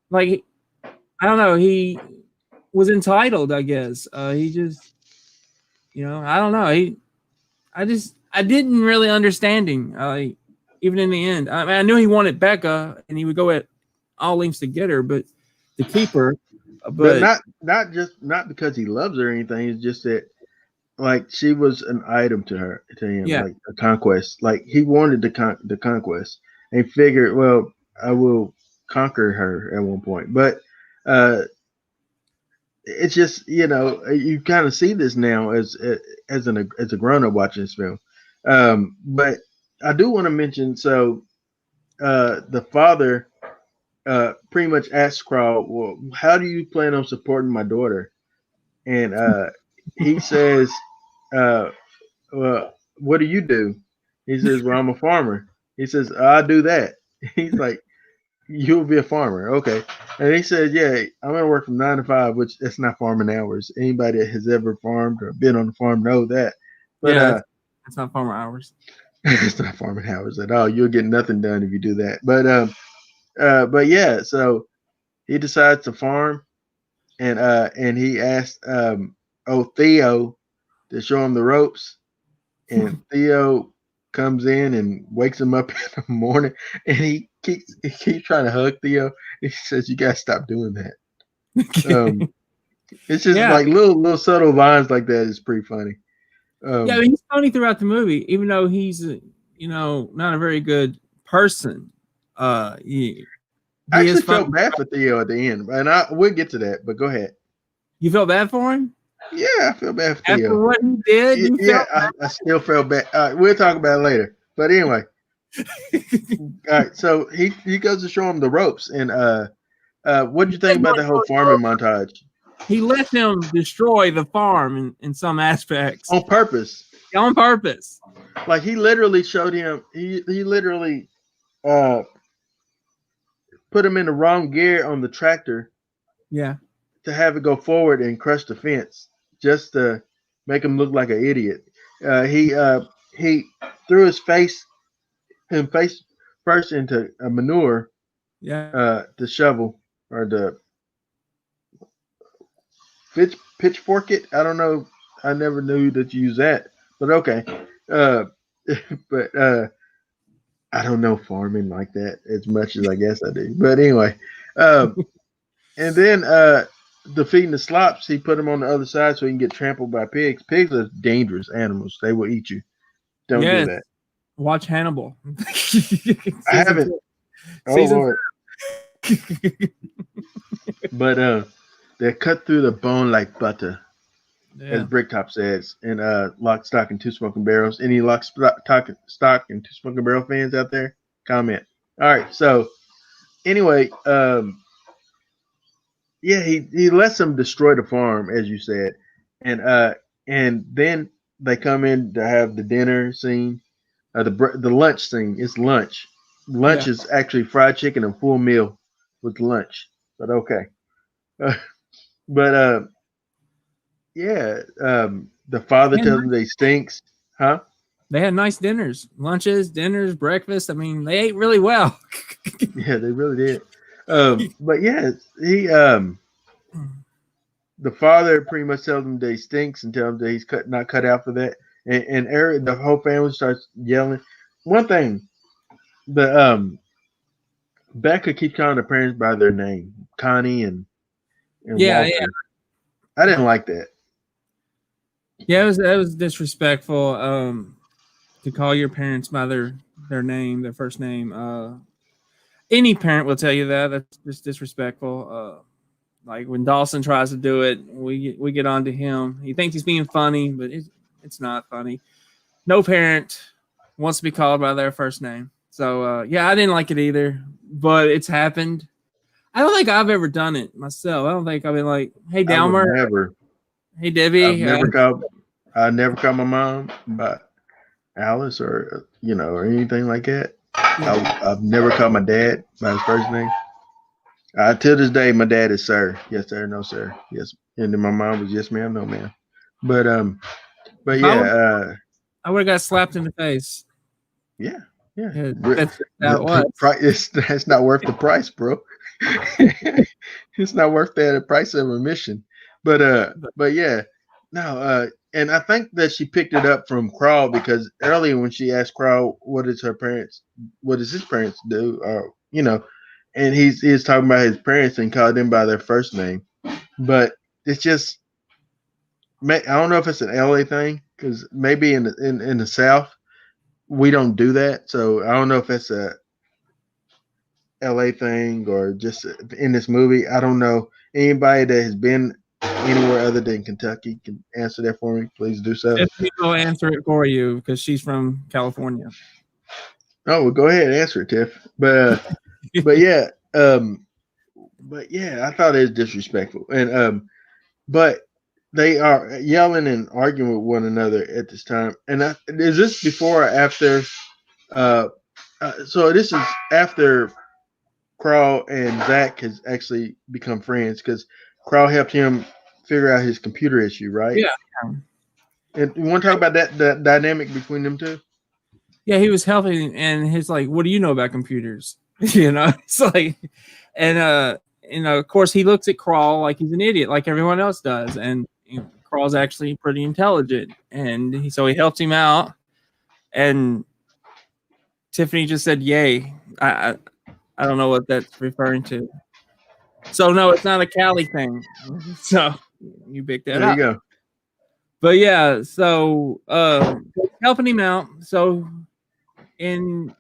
Like, I don't know. He was entitled, I guess. He just, I don't know. I didn't really understand him. Even in the end, I knew he wanted Becca, and he would go at all lengths to get her, but to keep her. But not because he loves her or anything. It's just that, like, she was an item to him, like a conquest. Like, he wanted the conquest, and figured, well, I will conquer her at one point. But it's just, you kind of see this now as a grown up watching this film. But I do want to mention, so the father pretty much asks Crawl, well, how do you plan on supporting my daughter? And he says, well, what do you do? He says, well, I'm a farmer. He says, I do that. He's like, you'll be a farmer. Okay. And he says, yeah, I'm going to work from 9 to 5, which that's not farming hours. Anybody that has ever farmed or been on the farm know that. But that's not farmer hours. It's not farming hours at all. You'll get nothing done if you do that. But yeah, so he decides to farm, and he asked Theo to show him the ropes, and Theo comes in and wakes him up in the morning, and he keeps trying to hug Theo. He says, "You gotta stop doing that." It's just like little subtle lines like that is pretty funny. He's funny throughout the movie, even though he's not a very good person. I actually felt bad for Theo at the end, and we'll get to that. But go ahead. You felt bad for him? Yeah, I feel bad for Theo. After what he did, I still felt bad. We'll talk about it later. But anyway, all right. So he goes to show him the ropes, and what do you think about the whole farming montage? He let him destroy the farm in some aspects on purpose. On purpose. Like, he literally showed him. He literally put him in the wrong gear on the tractor. Yeah. to have it go forward and crush the fence just to make him look like an idiot. He threw his face first into a manure, Yeah. the shovel or the pitchfork it. I don't know. I never knew that you use that, but okay. Uh, but I don't know farming like that as much as I guess I do. But anyway, um, and then defeating the slops, he put them on the other side so he can get trampled by pigs. Pigs are dangerous animals; they will eat you. Don't do Yes. that. Watch Hannibal. I haven't. Oh Season Lord! But they cut through the bone like butter, as Yeah. Bricktop says, in Lock, Stock, and Two Smoking Barrels. Any Lock, Stock, and Two Smoking Barrel fans out there? Comment. All right. So anyway, yeah, he lets them destroy the farm, as you said, and then they come in to have the dinner scene, the lunch scene. It's lunch. Lunch Yeah. is actually fried chicken and full meal with lunch. But okay. But yeah, the father Yeah, tells him they stinks, huh? They had nice dinners, lunches, dinners, breakfast. I mean, they ate really well. Yeah, they really did. But yeah, he the father pretty much tells him that he stinks and tells him that he's not cut out for that. And Eric, the whole family starts yelling. One thing, the Becca keeps calling her parents by their name, Connie and Yeah, Walter. yeah. I didn't like that. Yeah, it was disrespectful to call your parents by their name, their first name. Any parent will tell you that. That's just disrespectful. Like when Dawson tries to do it, we get on to him. He thinks he's being funny, but it's not funny. No parent wants to be called by their first name. So yeah, I didn't like it either, but it's happened. I don't think I've ever done it myself. I don't think I've been like, "Hey, Delmer, Never. hey, Debbie." I never called my mom by Alice or or anything like that. I've never called my dad by his first name. To this day, my dad is sir. Yes, sir. No, sir. Yes, and then my mom was yes, ma'am. No, ma'am. But yeah, I would have got slapped in the face. yeah. That's how it was. It's not worth the price, bro. It's not worth the price of admission. But yeah, no. And I think that she picked it up from Crawl because earlier when she asked Crawl what does his parents do, and he's talking about his parents and called them by their first name, but it's just I don't know if it's an LA thing because maybe in the South we don't do that, so I don't know if it's a LA thing or just in this movie. I don't know. Anybody that has been anywhere other than Kentucky can answer that for me. Please do so. Tiffany will answer it for you because she's from California. Oh, well, go ahead and answer it, Tiff. But yeah, I thought it was disrespectful, and but they are yelling and arguing with one another at this time. And is this before or after? So this is after Crawl and Zach has actually become friends because Crawl helped him figure out his computer issue, right? Yeah. And you want to talk about that dynamic between them two? Yeah, he was helping, and he's like, "What do you know about computers?" It's like, and of course, he looks at Crawl like he's an idiot, like everyone else does, and Crawl's actually pretty intelligent, and so he helps him out. And Tiffany just said, "Yay!" I don't know what that's referring to. So no, it's not a Cali thing. So you picked that up. There you go. But yeah, so helping him out. So, and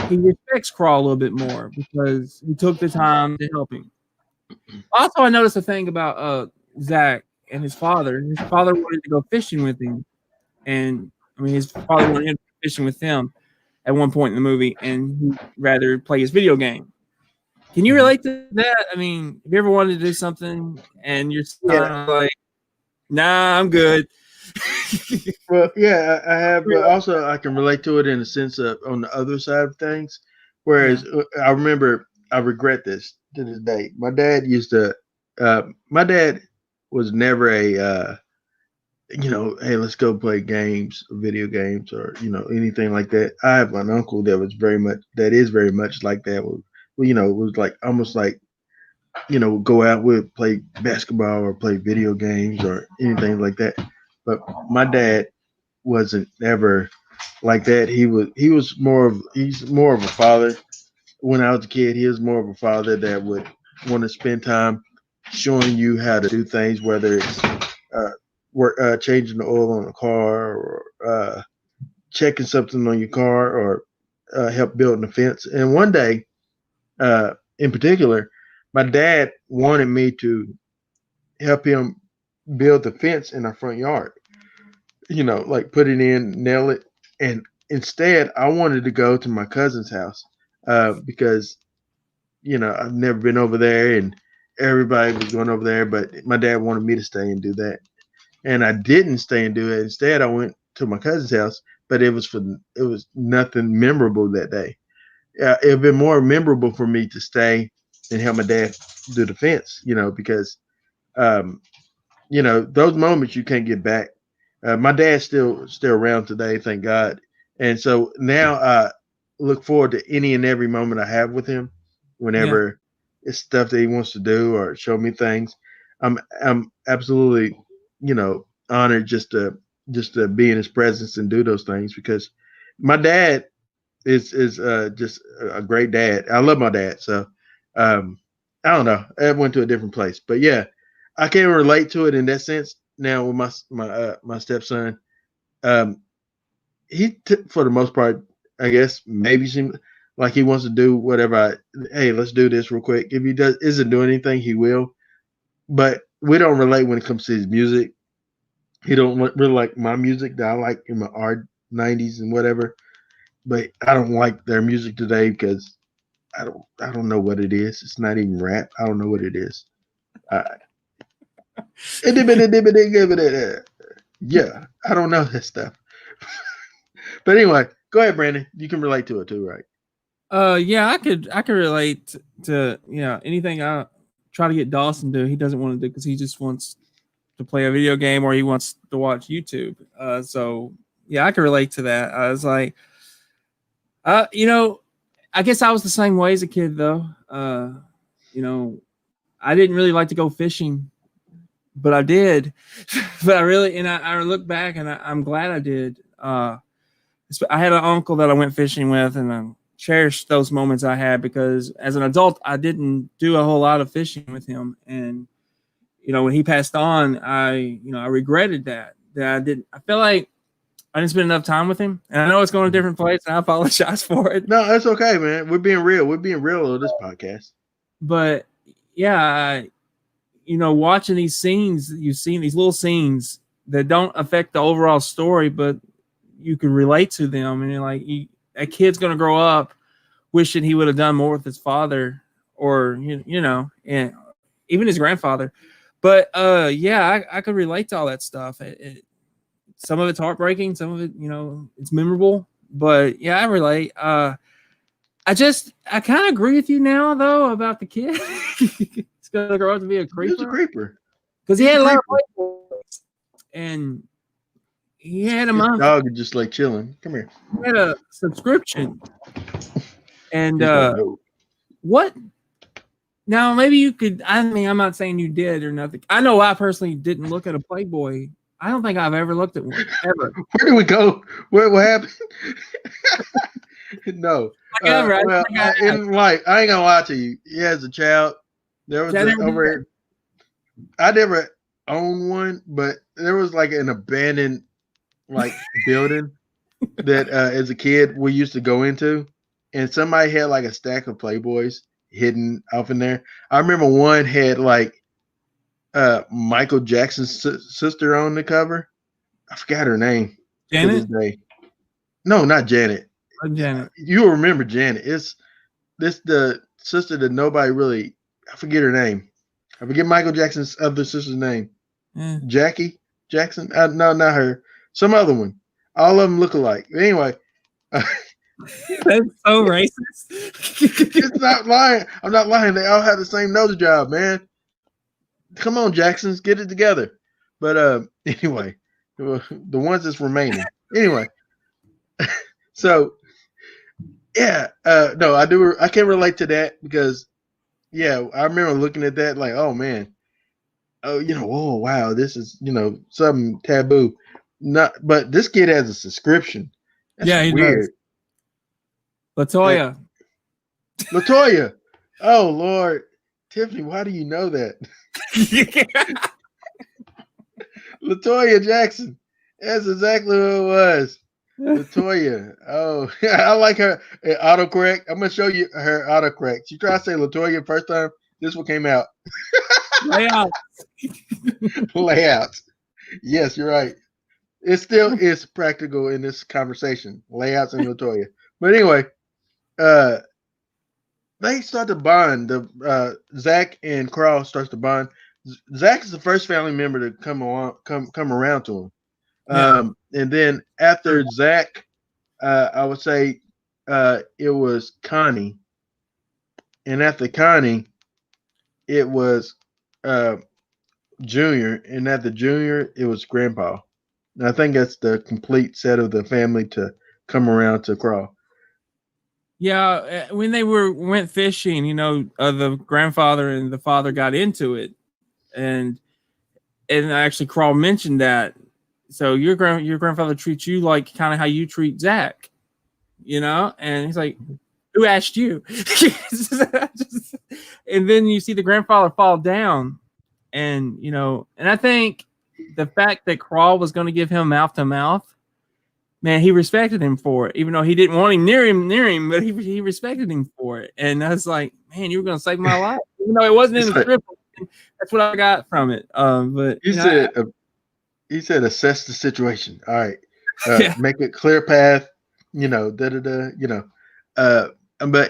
he respects Crawl a little bit more because he took the time to help him. Also, I noticed a thing about Zach and his father. His father wanted to go fishing with him, and his father wanted him to go fishing with him at one point in the movie, and he'd rather play his video game. Can you relate to that? Have you ever wanted to do something and you're like, nah, I'm good? Well, yeah, I have, but also I can relate to it in the sense of on the other side of things. Whereas I remember I regret this to this day. My dad used to. My dad was never a. Hey, let's go play games, video games, or anything like that. I have an uncle that is very much like that. It was like almost like go out with play basketball or play video games or anything like that. But my dad wasn't ever like that. He's more of a father. When I was a kid, he was more of a father that would want to spend time showing you how to do things, whether it's changing the oil on a car or checking something on your car or help building a fence. And one day, in particular, my dad wanted me to help him build the fence in our front yard, like put it in, nail it. And instead, I wanted to go to my cousin's house because, I've never been over there and everybody was going over there, but my dad wanted me to stay and do that. And I didn't stay and do it. Instead, I went to my cousin's house, but it was nothing memorable that day. It would been more memorable for me to stay and help my dad do the fence, because, those moments you can't get back. My dad's still around today, thank God. And so now I look forward to any and every moment I have with him whenever it's stuff that he wants to do or show me things. I'm absolutely, honored just to be in his presence and do those things because my dad is just a great dad. I love my dad. So I don't know. I went to a different place, but yeah, I can relate to it in that sense. Now with my stepson, for the most part, I guess maybe seems like he wants to do whatever. Hey, let's do this real quick. If he isn't doing anything, he will. But we don't relate when it comes to his music. He don't really like my music that I like in my R90s and whatever. But I don't like their music today because I don't know what it is. It's not even rap. I don't know what it is. Yeah, I don't know that stuff. But anyway, go ahead, Brandon. You can relate to it too, right? Yeah, I could relate to anything I try to get Dawson to do. He doesn't want to do because he just wants to play a video game or he wants to watch YouTube. So yeah, I can relate to that. I was like, I guess I was the same way as a kid though. I didn't really like to go fishing, but I did. But I look back and I'm glad I did. I had an uncle that I went fishing with, and I cherished those moments I had because as an adult, I didn't do a whole lot of fishing with him. And, when he passed on, I regretted that I didn't. I feel like I didn't spend enough time with him. And I know it's going to a different place, and I apologize for it. No, that's okay, man. We're being real. We're being real on this podcast. But yeah, watching these scenes, you've seen these little scenes that don't affect the overall story, but you can relate to them. And you're like, a kid's going to grow up wishing he would have done more with his father or, and even his grandfather. But I could relate to all that stuff. Some of it's heartbreaking. Some of it, it's memorable. But yeah, I relate. I kind of agree with you now, though, about the kid. He's going to grow up to be a creeper. He's a creeper. Because he had a lot of playboys. And he had a month. Dog is just like chilling. Come here. He had a subscription. And what? Now, maybe you could. I'm not saying you did or nothing. I know I personally didn't look at a Playboy. I don't think I've ever looked at one, ever. Where do we go? What happened? No. In life, I ain't gonna lie to you. Yeah, as a child, there was over here. I never owned one, but there was like an abandoned building that as a kid we used to go into, and somebody had like a stack of Playboys hidden off in there. I remember one had like Michael Jackson's sister on the cover. I forgot her name. Janet? No, not Janet. Janet. You'll remember Janet. It's the sister that nobody really. I forget her name. I forget Michael Jackson's other sister's name. Jackie Jackson. No, not her. Some other one. All of them look alike. Anyway, That's so racist. It's not lying. I'm not lying. They all have the same nose job, man. Come on, Jacksons, get it together. But anyway, the ones that's remaining. Anyway, so yeah, no, I do. I can relate to that because yeah, I remember looking at that like, oh man, oh oh wow, this is something taboo. Not, but this kid has a subscription. That's Yeah, he weird. Latoya. Latoya. Oh Lord, Tiffany, why do you know that? Latoya Jackson. That's exactly what it was. Latoya. Oh, I like her autocorrect. I'm gonna show you her autocorrect. She tried to say Latoya first time. This one came out. Layout. Layouts. Yes, you're right. It still is practical in this conversation. Layouts and Latoya. But anyway, they start to bond. The Zach and Carl starts to bond. Zach is the first family member to come around to him. Yeah. And then after Zach, I would say it was Connie. And after Connie, it was Junior. And after Junior, it was Grandpa. And I think that's the complete set of the family to come around to Carl. Yeah, when they went fishing, the grandfather and the father got into it, and actually Carl mentioned that. So your grandfather treats you like kind of how you treat Zach, and he's like, who asked you? And then you see the grandfather fall down, and and I think the fact that Carl was going to give him mouth to mouth, man, he respected him for it, even though he didn't want him near him, but he respected him for it. And I was like, man, you were going to save my life, even though it wasn't in the script. That's what I got from it. But he said, assess the situation. All right, make it clear path. But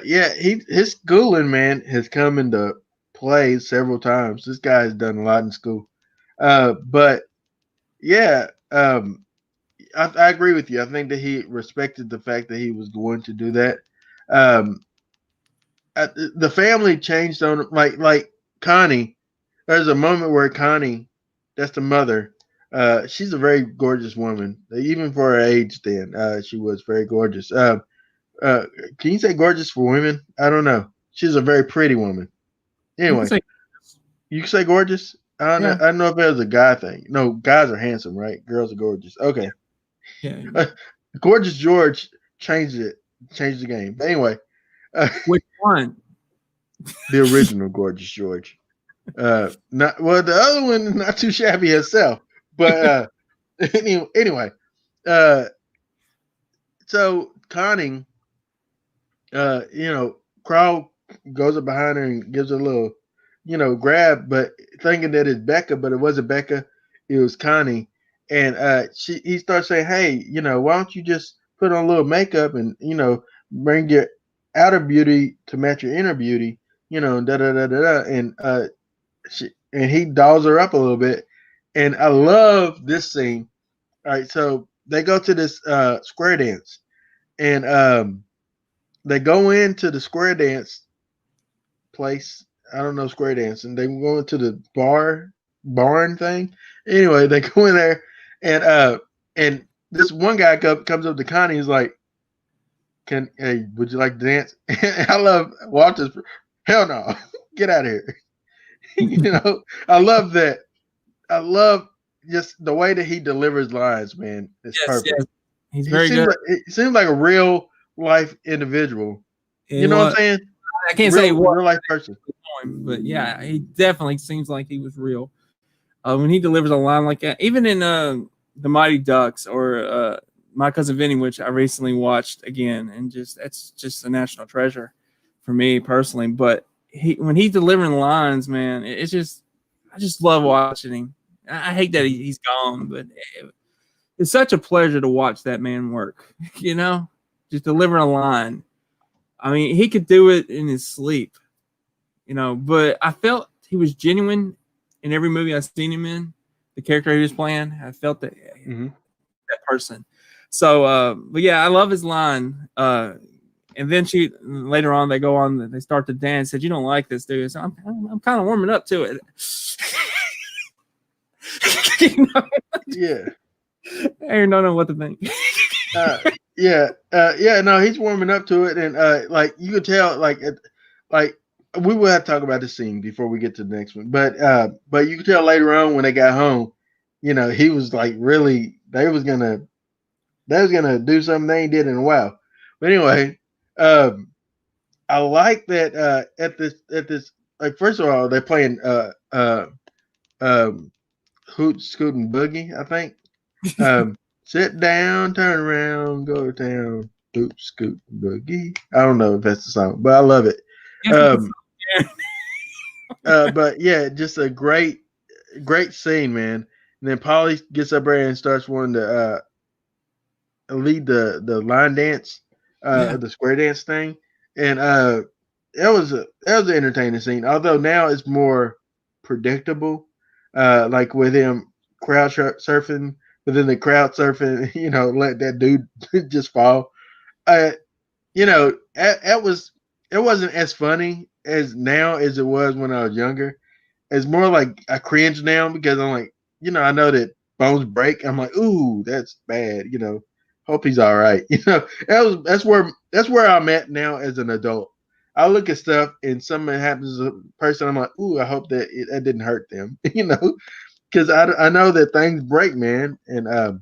yeah, his schooling, man, has come into play several times. This guy has done a lot in school. But yeah, I agree with you. I think that he respected the fact that he was going to do that. The family changed on like Connie. There's a moment where Connie, that's the mother. She's a very gorgeous woman, even for her age. Then she was very gorgeous. Can you say gorgeous for women? I don't know. She's a very pretty woman. Anyway, you can say gorgeous. I don't know if it was a guy thing. No, guys are handsome, right? Girls are gorgeous. Okay. Yeah. Gorgeous George changed the game. But anyway, which one? The original Gorgeous George. The other one is not too shabby herself. But anyway, so Connie, Carl goes up behind her and gives her a little, grab, but thinking that it's Becca, but it wasn't Becca, it was Connie. And he starts saying, hey, why don't you just put on a little makeup and, bring your outer beauty to match your inner beauty, da da da da da. And he dolls her up a little bit. And I love this scene. All right, so they go to this square dance, and they go into the square dance place. I don't know square dance, and they go into the barn thing. Anyway, they go in there, and this one guy comes up to Connie. He's like, "Hey, would you like to dance?" I love Walter's. Hell no, get out of here. I love that. I love just the way that he delivers lines, man. It's perfect. Yes. He's very good. He seems like a real life individual. You know what I'm saying? I can't say what real life person, but yeah, he definitely seems like he was real. When he delivers a line like that, even in The Mighty Ducks or My Cousin Vinny, which I recently watched again, and that's just a national treasure for me personally. But when he's delivering lines, man, I just love watching him. I hate that he's gone, but it's such a pleasure to watch that man work. Just delivering a line. I mean, he could do it in his sleep, but I felt he was genuine in every movie I've seen him in. The character he was playing, I felt that that person. So, but yeah, I love his line. And then later on, they start to dance. Said, "You don't like this, dude." So I'm kind of warming up to it. You know? Yeah. Aaron don't know what to think. No, he's warming up to it, and like you could tell, like we will have to talk about this scene before we get to the next one, but you could tell later on when they got home, you know, he was like really they was gonna do something they ain't did in a while. But anyway, I like that at this like first of all they're playing Hoot Scoot and Boogie, I think. Sit down, turn around, go to town, Hoot Scoot Boogie. I don't know if that's the song, but I love it. But yeah, just a great scene, man. And then Polly gets up there and starts wanting to lead the line dance, the square dance thing, and that was an entertaining scene. Although now it's more predictable, like with him crowd surfing, but then the crowd surfing, you know, let that dude just fall. You know, it wasn't as funny as now as it was when I was younger. It's more like I cringe now because I'm like, you know, I know that bones break. I'm like, ooh, that's bad. You know, hope he's all right. You know, that's where I'm at now as an adult. I look at stuff and something happens to a person. I'm like, ooh, I hope that that didn't hurt them. You know, because I know that things break, man. And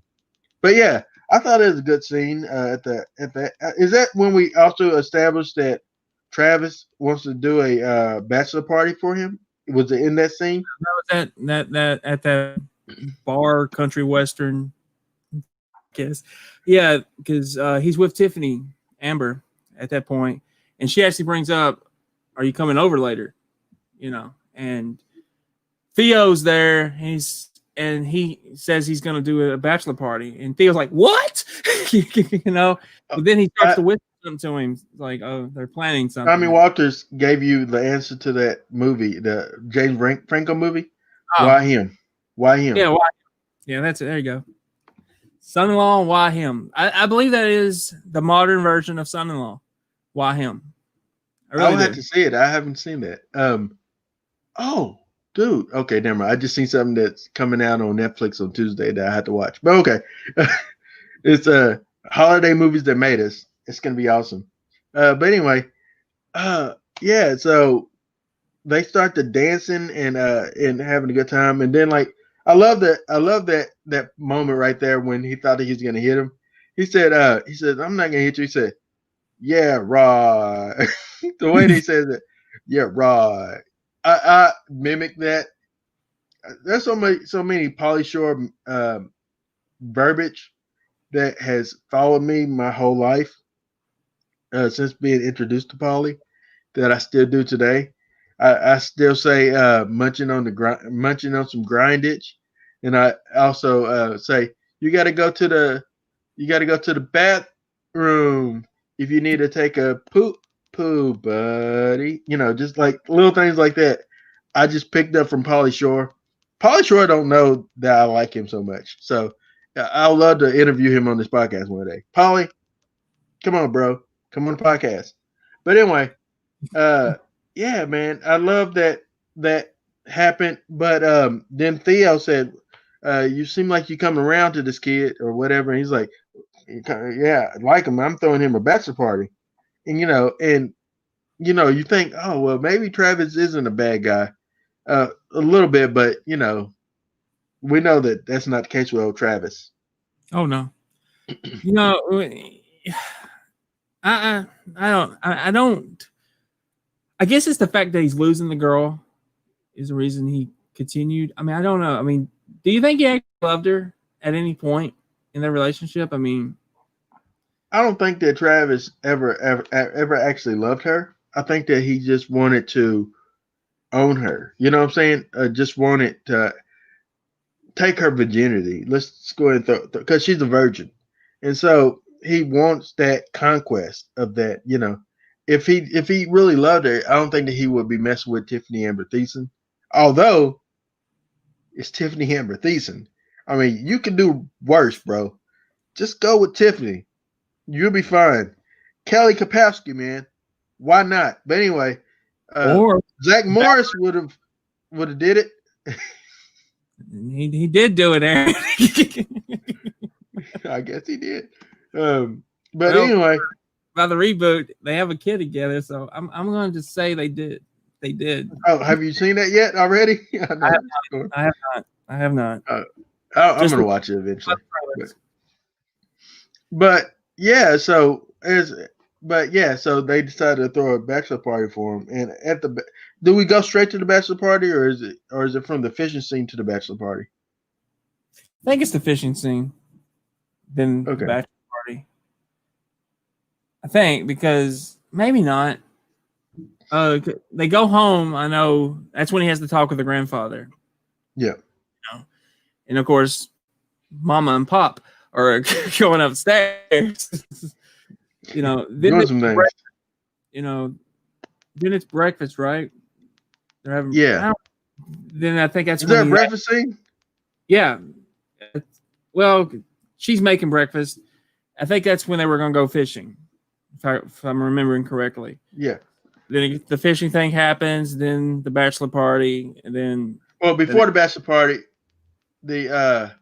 but yeah, I thought it was a good scene. Is that when we also established that Travis wants to do a bachelor party for him? Was it in that scene? That was that at that bar, country western. I guess, yeah, because he's with Tiffany Amber at that point, and she actually brings up, "Are you coming over later?" You know, and Theo's there. He says he's going to do a bachelor party, and Theo's like, "What?" You know. But then he starts to whisper something to him, like, "Oh, they're planning something." Tommy Walters gave you the answer to that movie, the James Franco movie. Oh. Why him? Why him? Yeah, why? Yeah, that's it. There you go. Son-in-law, why him? I believe that is the modern version of son-in-law. Why him? I would have to see it. I haven't seen that. Oh, dude. Okay, never mind. I just seen something that's coming out on Netflix on Tuesday that I had to watch. But okay, it's holiday movies that made us. It's gonna be awesome. But anyway, yeah. So they start the dancing and having a good time, and then like I love that moment right there when he thought he was gonna hit him. He said, "I'm not gonna hit you." He said, "Yeah, right." The way he says it, yeah, right. I mimic that. There's so many Pauly Shore verbiage that has followed me my whole life since being introduced to Pauly that I still do today. I still say munching on some grindage, and I also say you got to go to the bathroom if you need to take a poop, buddy. You know, just like little things like that. I just picked up from Pauly Shore. Pauly Shore don't know that I like him so much, so I'd love to interview him on this podcast one day. Pauly, come on, bro, come on the podcast. But anyway, yeah, man, I love that happened. But then Theo said, "You seem like you coming around to this kid or whatever." And he's like, "Yeah, I like him. I'm throwing him a bachelor party." And you think, oh well, maybe Travis isn't a bad guy, a little bit, but we know that that's not the case with old Travis. Oh no, I don't. I guess it's the fact that he's losing the girl is the reason he continued. I mean, I don't know. I mean, do you think he actually loved her at any point in their relationship? I mean, I don't think that Travis ever actually loved her. I think that he just wanted to own her. You know what I'm saying? Just wanted to take her virginity. Let's go ahead and because she's a virgin, and so he wants that conquest of that. If he really loved her, I don't think that he would be messing with Tiffany Amber Thiessen. Although it's Tiffany Amber Thiessen. I mean, you can do worse, bro. Just go with Tiffany. You'll be fine. Kelly Kapowski, man. Why not? But anyway, Or Zach Morris would have did it. he did do it, Aaron. I guess he did. But Well, anyway, by the reboot, they have a kid together, so I'm going to just say they did. They did. oh, have you seen that yet already? I have not. I'm Just gonna watch it eventually. But yeah, so so they decided to throw a bachelor party for him. And do we go straight to the bachelor party, or is it from the fishing scene to the bachelor party? I think it's the fishing scene, then Okay. the bachelor party. I think, because maybe not. They go home. I know that's when he has to talk with the grandfather. Yeah. And of course, Mama and Pop are going upstairs. Then Doing some things. then it's breakfast, right? They're having Then I think that's Is there a when breakfast scene? yeah. Well, she's making breakfast. I think that's when they were going to go fishing, if I'm remembering correctly. Yeah. Then the fishing thing happens. Then the bachelor party, and then Before the bachelor party, the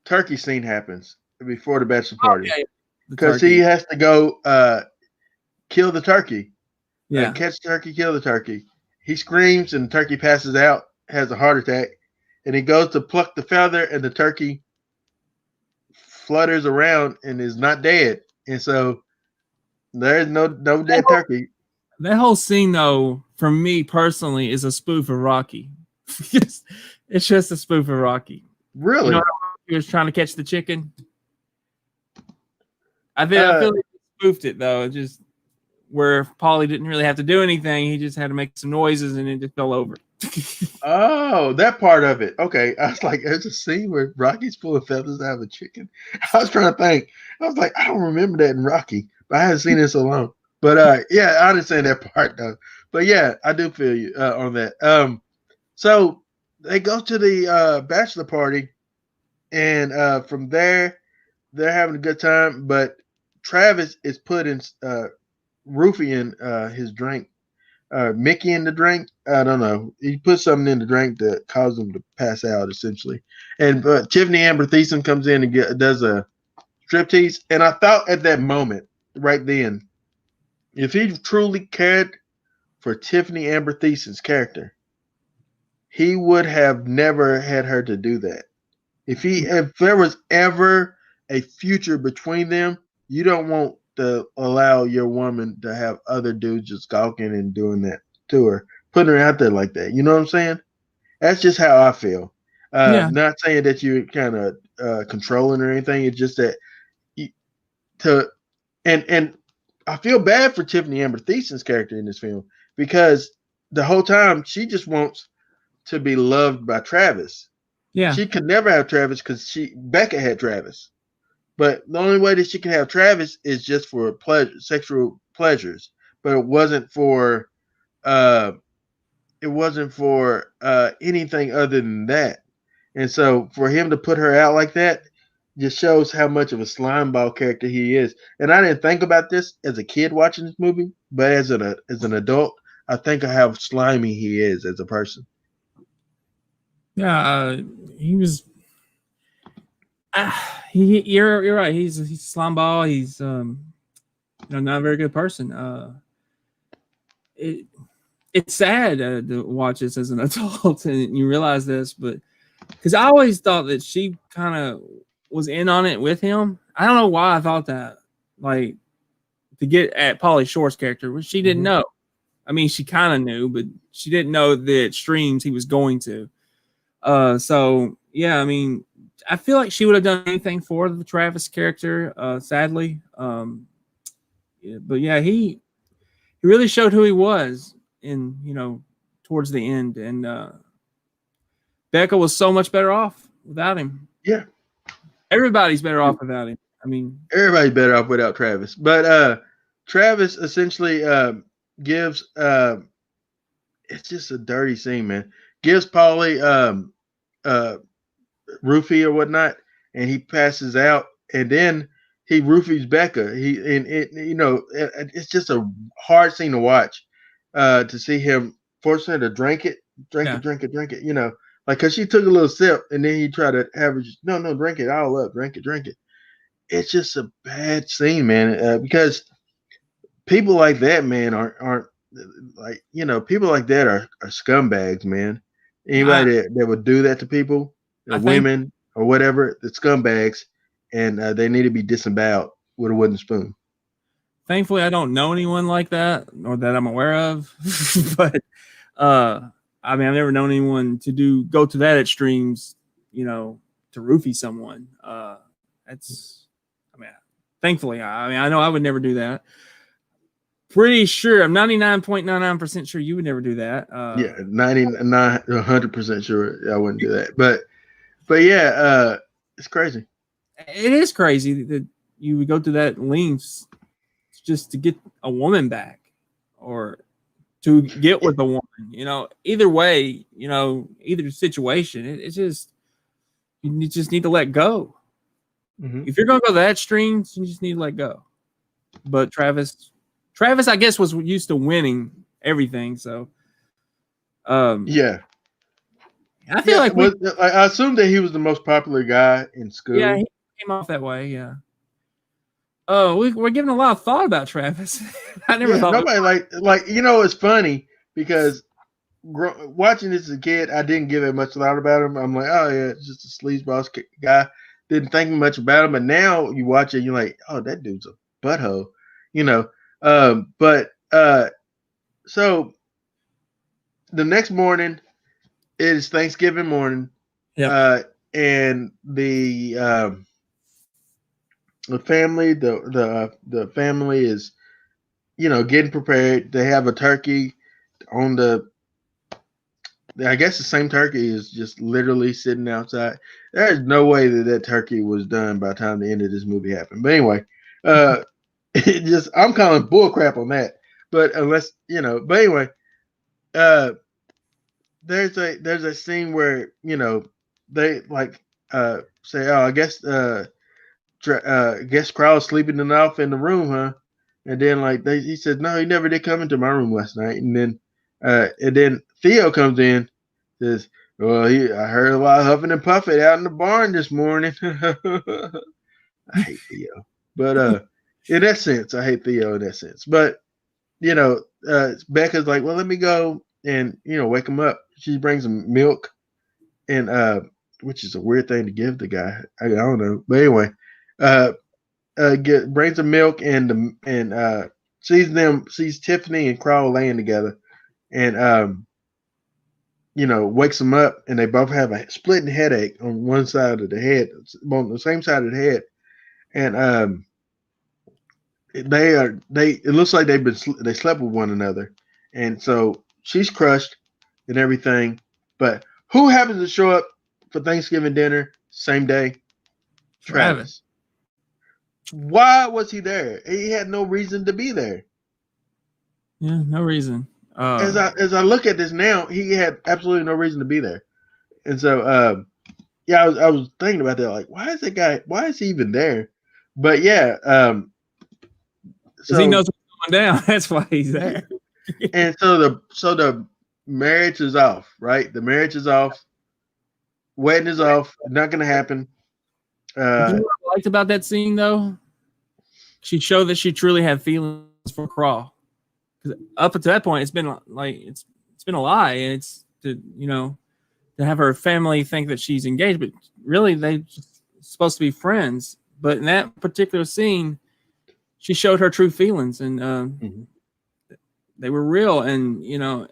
turkey scene happens before the bachelor party because he has to go kill the turkey. Yeah. Catch the turkey, kill the turkey. He screams and the turkey passes out, has a heart attack, and he goes to pluck the feather and the turkey flutters around and is not dead. And so there's no dead turkey. That whole scene, though, for me personally, is a spoof of Rocky. It's just a spoof of Rocky. Really? He was trying to catch the chicken. I feel like he spoofed it, though. Just where Paulie didn't really have to do anything. He just had to make some noises and it just fell over. Oh, that part of it. Okay. I was like, there's a scene where Rocky's pulling feathers out of a chicken. I was trying to think. I was like, I don't remember that in Rocky, but I haven't seen it so long. But yeah, I understand that part though. But yeah, I do feel you on that. So they go to the bachelor party, and from there, they're having a good time. But Travis is putting roofie in his drink, Mickey in the drink. I don't know. He put something in the drink that caused him to pass out, essentially. And Tiffany Amber Thiessen comes in and does a striptease. And I thought at that moment, right then, if he truly cared for Tiffany Amber Thiessen's character, he would have never had her to do that. If there was ever a future between them, you don't want to allow your woman to have other dudes just gawking and doing that to her, putting her out there like that. You know what I'm saying? That's just how I feel. Not saying that you're kind of controlling or anything. It's just that and I feel bad for Tiffany Amber Thiessen's character in this film because the whole time she just wants to be loved by Travis. Yeah. She could never have Travis because Becca had Travis. But the only way that she can have Travis is just for sexual pleasures. But it wasn't for anything other than that. And so for him to put her out like that just shows how much of a slimeball character he is. And I didn't think about this as a kid watching this movie, but as an adult, I think of how slimy he is as a person. Yeah, he was. You're right. He's a slimeball. He's not a very good person. It's sad to watch this as an adult, and you realize this, but because I always thought that she kind of was in on it with him. I don't know why I thought that. Like, to get at Pauly Shore's character, which she didn't know. I mean, she kind of knew, but she didn't know the extremes he was going to. So yeah, I mean, I feel like she would have done anything for the Travis character. Sadly, but yeah, he really showed who he was towards the end, and Becca was so much better off without him. Yeah, everybody's better off without him. I mean, everybody's better off without Travis. But Travis essentially gives it's just a dirty scene, man. Gives Pauly roofie or whatnot, and he passes out, and then he roofies Becca. It's just a hard scene to watch. To see him force her to drink it, drink it. Like because she took a little sip and then he tried to have her just no, drink it all up, drink it. It's just a bad scene, man. Because people like that, man, aren't like people like that are scumbags, man. Anybody that would do that to people, women or whatever, the scumbags, and they need to be disemboweled with a wooden spoon. Thankfully, I don't know anyone like that or that I'm aware of. But I mean, I've never known anyone to go to that extremes, to roofie someone. Thankfully, I know I would never do that. Pretty sure, I'm 99.99% sure you would never do that. 100% sure I wouldn't do that. But yeah, it's crazy. It is crazy that you would go to that lengths just to get a woman back or to get with a woman. Either way, either situation, it's just you just need to let go. Mm-hmm. If you're gonna go that extremes, you just need to let go. But Travis, I guess, was used to winning everything. So, yeah, I feel like I assumed that he was the most popular guy in school. Yeah, he came off that way. Yeah. Oh, we're giving a lot of thought about Travis. I never thought nobody it's funny because watching this as a kid, I didn't give it much thought about him. I'm like, oh yeah, it's just a sleazeball guy. Didn't think much about him, but now you watch it, you're like, oh, that dude's a butthole, So the next morning is Thanksgiving morning, and the family, the family is, getting prepared. They have a turkey on I guess the same turkey is just literally sitting outside. There's no way that turkey was done by the time the end of this movie happened. But anyway, I'm calling bull crap on that. But unless but anyway, there's a scene where they say, oh, I guess Crowell's sleeping enough in the room, huh? And then he said, no, he never did come into my room last night. And then Theo comes in, says, well, I heard a lot of huffing and puffing out in the barn this morning. I hate Theo. But in that sense, I hate Theo in that sense. But, Becca's like, well, let me go and, wake him up. She brings him milk, and which is a weird thing to give the guy. I don't know. But anyway, brings him milk and sees Tiffany and Crow laying together, and wakes them up, and they both have a splitting headache on one side of the head, on the same side of the head, and it looks like they slept with one another, and so she's crushed and everything. But who happens to show up for Thanksgiving dinner same day? Travis. Why was he there? He had no reason to be there. Yeah, no reason. As I look at this now, he had absolutely no reason to be there. And so, I was thinking about that. Like, why is he even there? But yeah, so he knows what's going down. That's why he's there. And so the marriage is off, right? The marriage is off. Wedding is off. Not going to happen. You know what I liked about that scene, though? She showed that she truly had feelings for Crawl. Because up until that point, it's been a lie, and it's to have her family think that she's engaged, but really they're supposed to be friends. But in that particular scene, she showed her true feelings, and they were real, and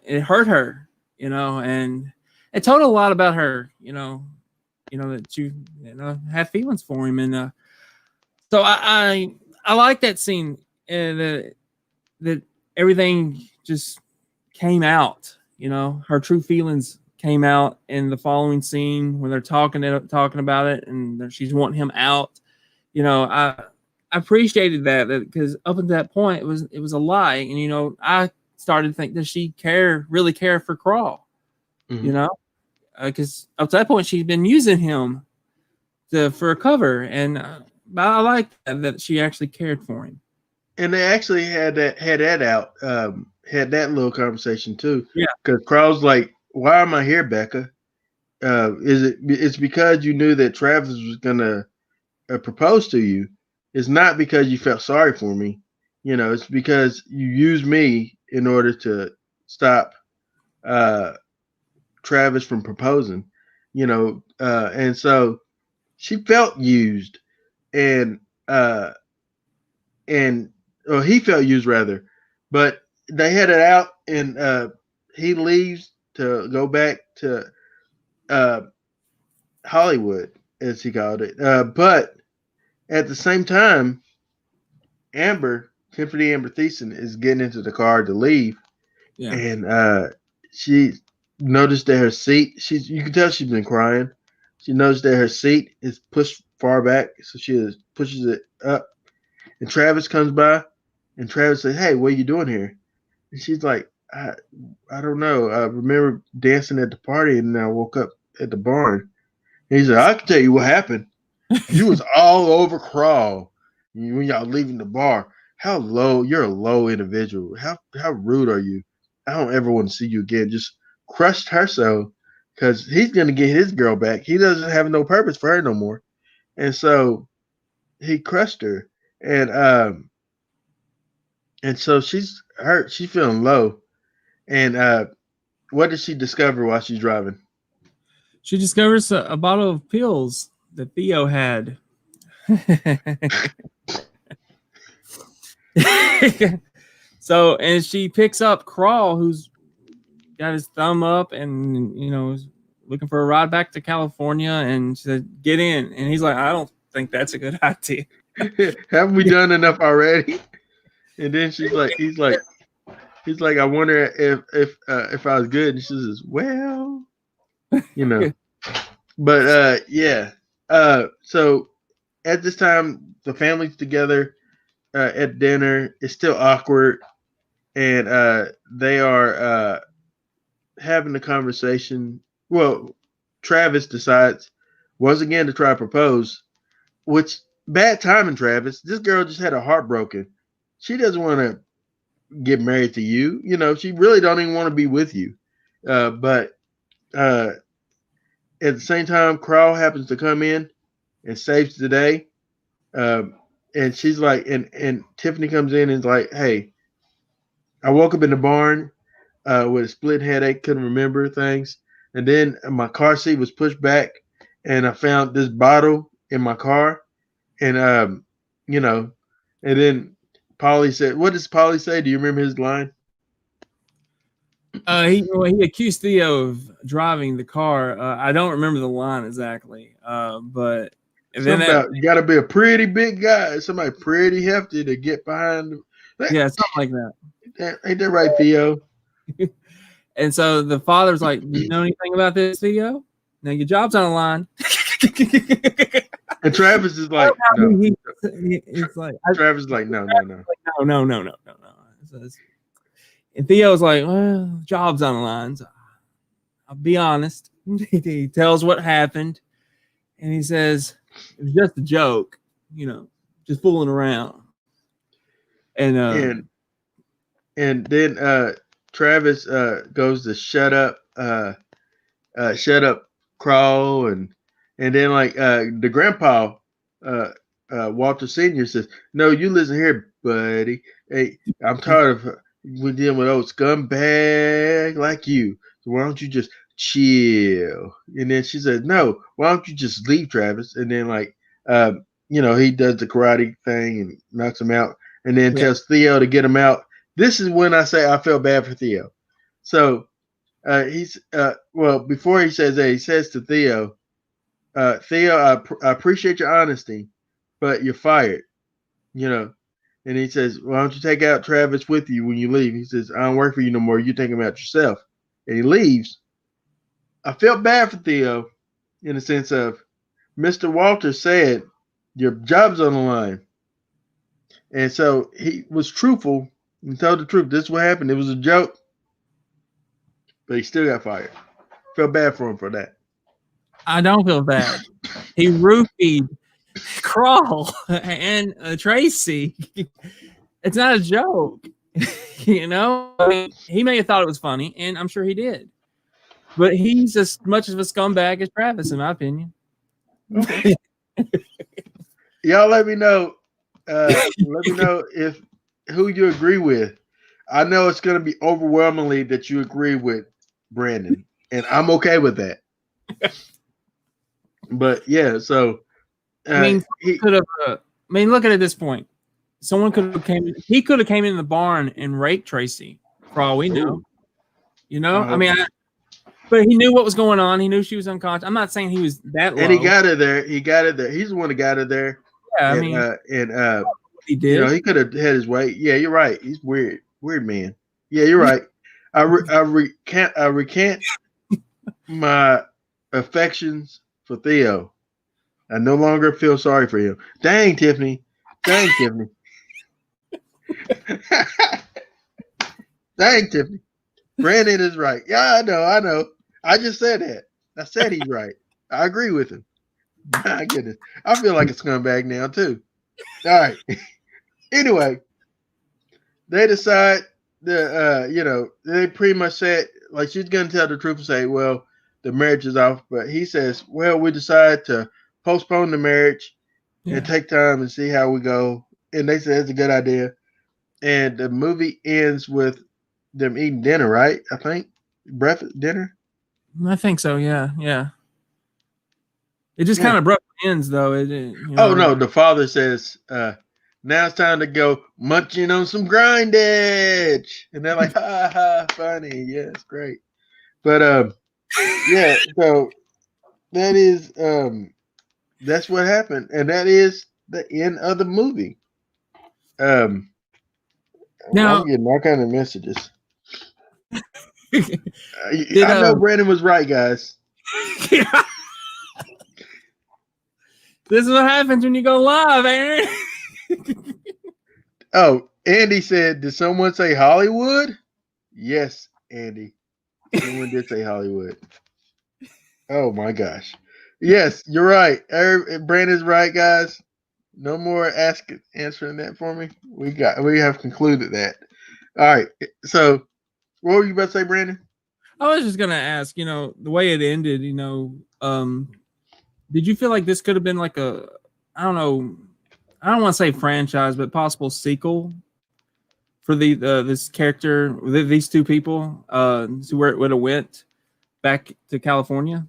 it hurt her, and it told a lot about her, that you have feelings for him, and so I like that scene, and that everything just came out, her true feelings came out in the following scene when they're talking about it, and she's wanting him out. I appreciated that because up until that point it was a lie, and I started to think, does she really care for Crawl? Because up to that point she'd been using him for a cover, and But I like that she actually cared for him. And they actually had that out, had that little conversation too. Yeah. Because Carl's like, "Why am I here, Becca? It's because you knew that Travis was gonna propose to you. It's not because you felt sorry for me. It's because you used me in order to stop Travis from proposing. And so she felt used, and he felt used rather, but they had it out, and he leaves to go back to Hollywood, as he called it. But at the same time, Tiffany Amber Thiessen, is getting into the car to leave, and she noticed that her seat. You can tell she's been crying. She noticed that her seat is pushed far back, so she pushes it up. And Travis comes by, and Travis says, "Hey, what are you doing here?" And she's like, I don't know. I remember dancing at the party, and then I woke up at the barn." And he said, "I can tell you what happened. You was all over Crawl when y'all leaving the bar. How low? You're a low individual. How rude are you? I don't ever want to see you again." Just crushed her so, because he's gonna get his girl back. He doesn't have no purpose for her no more, and so he crushed her, and so she's hurt. She's feeling low, and what does she discover while she's driving? She discovers a bottle of pills that Theo had. So, and she picks up Crawl, who's got his thumb up and, is looking for a ride back to California. And she said, "Get in." And he's like, "I don't think that's a good idea." Haven't we done enough already? And then he's like, "I wonder if I was good." And she says, "Well, But yeah. So at this time, the family's together at dinner. It's still awkward, and they are having a conversation. Well, Travis decides once again to try to propose, which bad timing, Travis. This girl just had her heart broken. She doesn't want to get married to you. She really don't even want to be with you. But at the same time, Crawl happens to come in and saves the day. And she's like, and Tiffany comes in and is like, "Hey, I woke up in the barn with a split headache, couldn't remember things. And then my car seat was pushed back, and I found this bottle in my car. And, and then Paulie said, what does Paulie say? Do you remember his line? He accused Theo of driving the car. I don't remember the line exactly, but you got to be a pretty big guy, somebody pretty hefty to get behind. Yeah, something like that. Ain't that right, Theo? And so the father's like, "Do you know anything about this, Theo? Now your job's on the line." And Travis is like, "No." It's like Travis is like, no. And Theo's like, "Well, job's on the line. So I'll be honest." He tells what happened, and he says it was just a joke, just fooling around. And then Travis goes to shut up Crawl, and then like the grandpa Walter Sr. says, "No, you listen here, buddy. Hey, I'm tired of we dealing with old scumbag like you. So why don't you just chill?" And then she said, "No, why don't you just leave, Travis?" And then like he does the karate thing and knocks him out, and then tells Theo to get him out. This is when I say I felt bad for Theo. So he's before he says that, he says to Theo, "Theo, I appreciate your honesty, but you're fired." And he says, "Why don't you take out Travis with you when you leave?" He says, "I don't work for you no more. You take him out yourself." And he leaves. I felt bad for Theo in the sense of Mr. Walter said, "Your job's on the line." And so he was truthful and told the truth. This is what happened. It was a joke. But he still got fired. Felt bad for him for that. I don't feel bad. He roofied Crawl and Tracy. It's not a joke. You know, I mean, he may have thought it was funny, and I'm sure he did. But he's as much of a scumbag as Travis, in my opinion. Okay. Y'all let me know. Let me know if who you agree with. I know it's going to be overwhelmingly that you agree with Brandon, and I'm okay with that. But yeah, so I mean, could have. I mean, look at this point. Someone could have came. He could have came in the barn and raped Tracy, for all we know. You know, I mean, but he knew what was going on. He knew she was unconscious. I'm not saying he was that low. And he got her there. He got her there. He's the one that got her there. Yeah, and, I mean, he did. You know, he could have had his way. Yeah, you're right. He's weird, man. Yeah, you're right. I recant my affections for Theo. I no longer feel sorry for him. Dang, Tiffany. Dang, Tiffany. Dang, Tiffany. Brandon is right. Yeah, I know. I just said that. I said he's right. I agree with him. My goodness. I feel like a scumbag now, too. All right. Anyway, they decide that, they pretty much said, like, she's going to tell the truth and say, well, the marriage is off. But he says, well, we decide to postpone the marriage and take time and see how we go. And they said it's a good idea. And the movie ends with them eating dinner, right? I think breakfast, dinner. I think so. Yeah. It just kind of abruptly ends, though. Oh no, the father says, "Now it's time to go munching on some grindage," and they're like, "Ha ha, funny, yes, great." But yeah. So that is that's what happened, and that is the end of the movie. Now I'm getting all kind of messages. I know Brandon was right, guys. Yeah. This is what happens when you go live, Aaron. Oh, Andy said, did someone say Hollywood? Yes, Andy. Someone did say Hollywood. Oh my gosh. Yes, you're right. Brandon's right, guys. No more answering that for me. We have concluded that. All right. So what were you about to say, Brandon? I was just gonna ask, the way it ended, did you feel like this could have been like a, I don't know, I don't want to say franchise, but possible sequel for this character, these two people, to where it would have went back to California?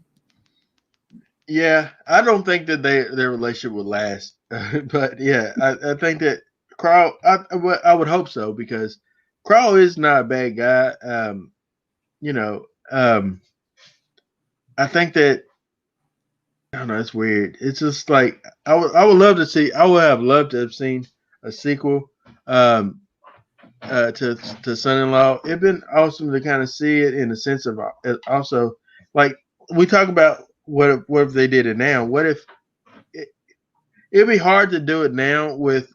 Yeah, I don't think that their relationship would last, but yeah, I think that Carl, I would hope so, because Carl is not a bad guy. I think that, I don't know, it's weird. It's just like I would love to see. I would have loved to have seen a sequel to Son-in-Law. It'd been awesome to kind of see it in the sense of also, like, we talk about what if they did it now. What if it'd be hard to do it now with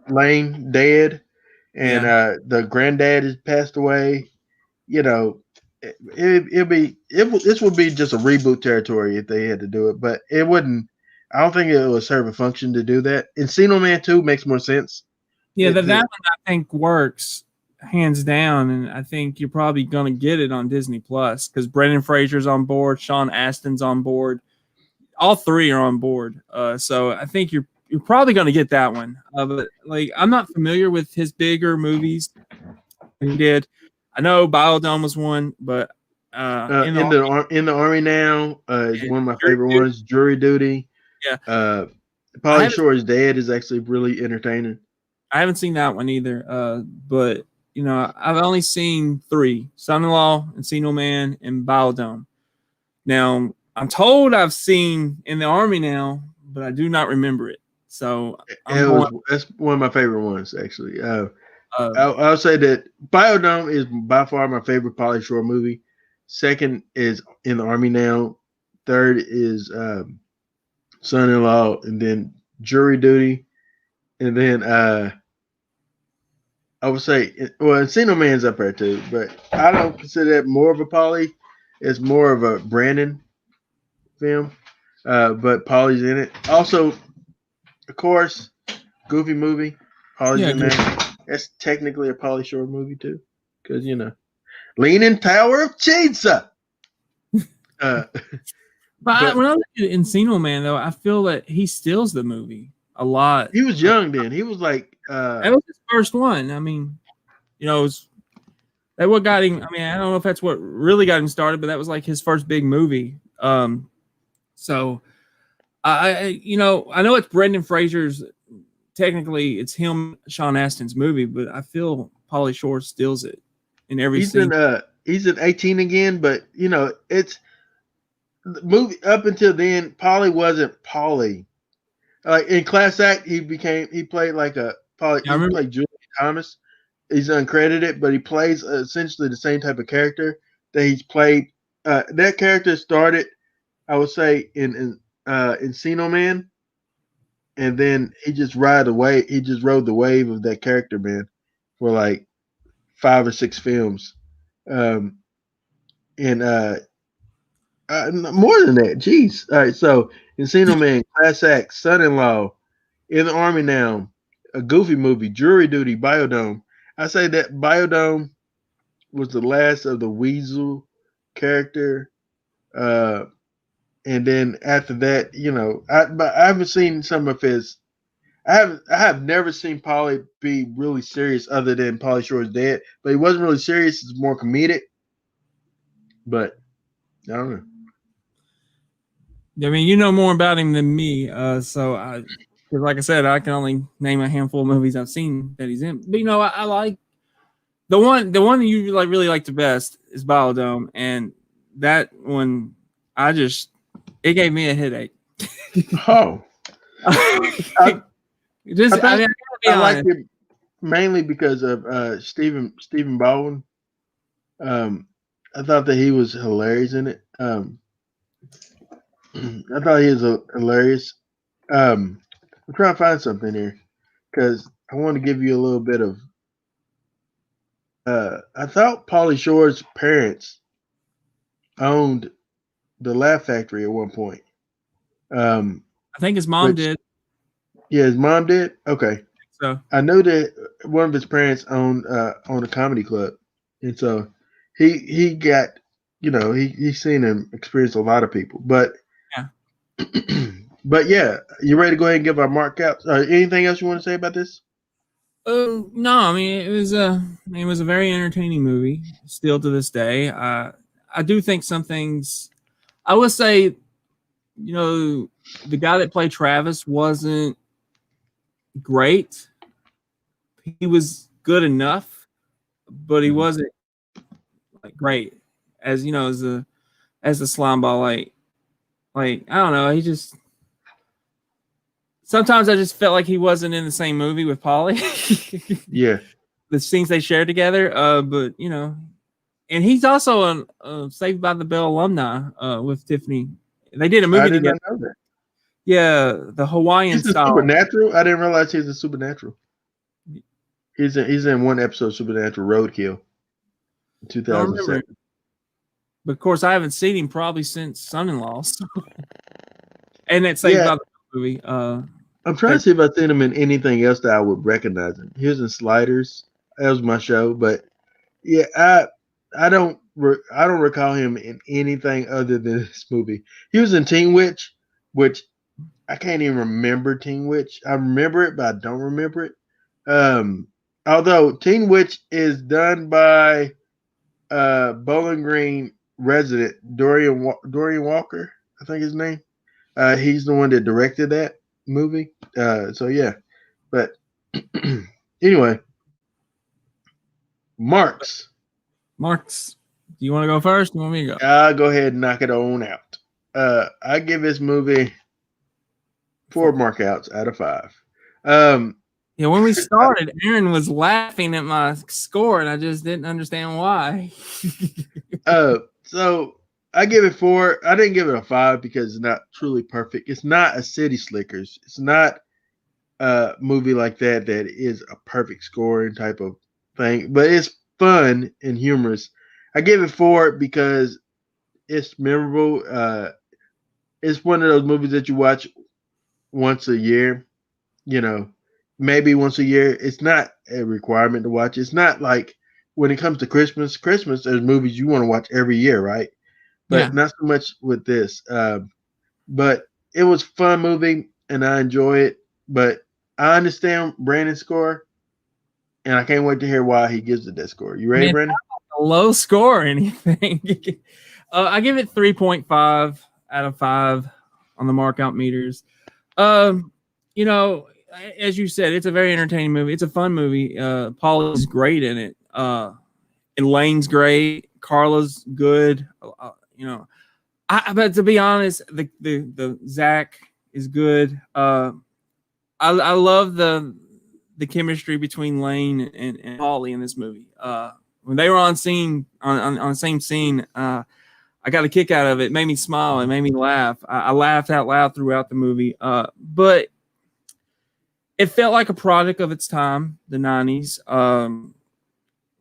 Lane dead and the granddad has passed away. This would be just a reboot territory if they had to do it, but it wouldn't. I don't think it would serve a function to do that. Encino Man 2 makes more sense. Yeah, that one I think works hands down, and I think you're probably gonna get it on Disney Plus because Brendan Fraser's on board, Sean Astin's on board, all three are on board. So I think you're probably gonna get that one. But like, I'm not familiar with his bigger movies he did. I know Biodome was one, but in the Army Now is one of my favorite ones. Jury Duty. Yeah. Pauly Shore's Dad is actually really entertaining. I haven't seen that one either. But I've only seen 3: Son-in-Law, Encino Man, and Biodome. Now I'm told I've seen In the Army Now, but I do not remember it. So that's one of my favorite ones, actually. I'll say that Biodome is by far my favorite Pauly Shore movie. Second is In the Army Now. Third is Son-in-Law, and then Jury Duty, and then I would say, well, Encino Man's up there too, but I don't consider that more of a Pauly. It's more of a Brandon film. But Polly's in it. Also, of course, Goofy movie. Polly's Yeah, in there. That's technically a Polly Shore movie too, because Leaning Tower of Cheetah. Uh, but when I look at Encino Man, though, I feel that he steals the movie a lot. he was young then. He was like, That was his first one. I mean, that what got him. I mean, I don't know if that's what really got him started, but that was like his first big movie. So I know it's Brendan Fraser's. Technically, it's him, Sean Astin's movie, but I feel Pauly Shore steals it in every scene. He's in 18 again, but it's the movie up until then. Polly wasn't Polly. Like in Class Act, he played like a Polly. Yeah, he played Julian Thomas. He's uncredited, but he plays essentially the same type of character that he's played. That character started, I would say, in Encino Man. And then he just rode the wave of that character, man, for like 5 or 6 films. And more than that. Jeez. All right, so Encino Man, Class Act, Son-in-Law, In the Army Now, a Goofy movie, Jury Duty, Biodome. I say that Biodome was the last of the Weasel character. And then after that, but I haven't seen some of his. I have never seen Polly be really serious other than Pauly Shore's Dead, but he wasn't really serious. It's more comedic. But I don't know. I mean, you know more about him than me, because like I said, I can only name a handful of movies I've seen that he's in. But I like the one that you really like the best is Biodome, and that one it gave me a headache. Oh, I like it mainly because of Stephen Baldwin. I thought that he was hilarious in it. I thought he was hilarious. I'm trying to find something here because I want to give you a little bit of. I thought Pauly Shore's parents owned the Laugh Factory at one point. I think his mom did. Yeah, his mom did. Okay, so I know that one of his parents owned a comedy club, and so he got he's seen him experience a lot of people, but yeah. But yeah, you ready to go ahead and give our Markout? Anything else you want to say about this? No, I mean it was a very entertaining movie. Still to this day, I do think some things. I would say, the guy that played Travis wasn't great. He was good enough, but he wasn't like great as as the slime ball. Like I don't know. He just. Sometimes I just felt like he wasn't in the same movie with Polly. Yeah. The scenes they shared together. But and he's also a Saved by the Bell alumni with Tiffany. They did a movie together. I didn't know that. Yeah, the Hawaiian He's style. Supernatural. I didn't realize he's a Supernatural. He's in one episode of Supernatural Roadkill, 2007. But of course, I haven't seen him probably since Son-in-Law. So. And that Saved by the Bell movie. I'm trying to see if I've seen him in anything else that I would recognize him. He was in Sliders. That was my show, but yeah, I don't recall him in anything other than this movie. He was in Teen Witch, which I can't even remember Teen Witch. I remember it, but I don't remember it. Although Teen Witch is done by Bowling Green resident Dorian Walker, I think his name. He's the one that directed that movie. So yeah, but anyway, Marks. Do you want to go first? You want me to go? I'll go ahead and knock it on out. I give this movie 4 Markouts out of 5. Yeah, when we started, Aaron was laughing at my score, and I just didn't understand why. So I give it 4. I didn't give it a 5 because it's not truly perfect. It's not a City Slickers. It's not a movie like that is a perfect scoring type of thing, but it's fun and humorous. I give it 4 because it's memorable. it's one of those movies that you watch once a year. You know, maybe once a year. It's not a requirement to watch. It's not like when it comes to Christmas. Christmas, there's movies you want to watch every year, right? Yeah. But not so much with this. But it was a fun movie, and I enjoy it. But I understand Brandon's score, and I can't wait to hear why he gives it that score. You ready, Man, Brandon? a low score or anything. I give it 3.5 out of 5 on the Markout meters. You know, as you said, it's a very entertaining movie. It's a fun movie. Paul is great in it. Elaine's great. Carla's good. You know, but to be honest, the Zach is good. I love the chemistry between Lane and Paulie in this movie. When they were on the same scene, I got a kick out of it. It made me smile. It made me laugh. I laughed out loud throughout the movie. But it felt like a product of its time, the 90s.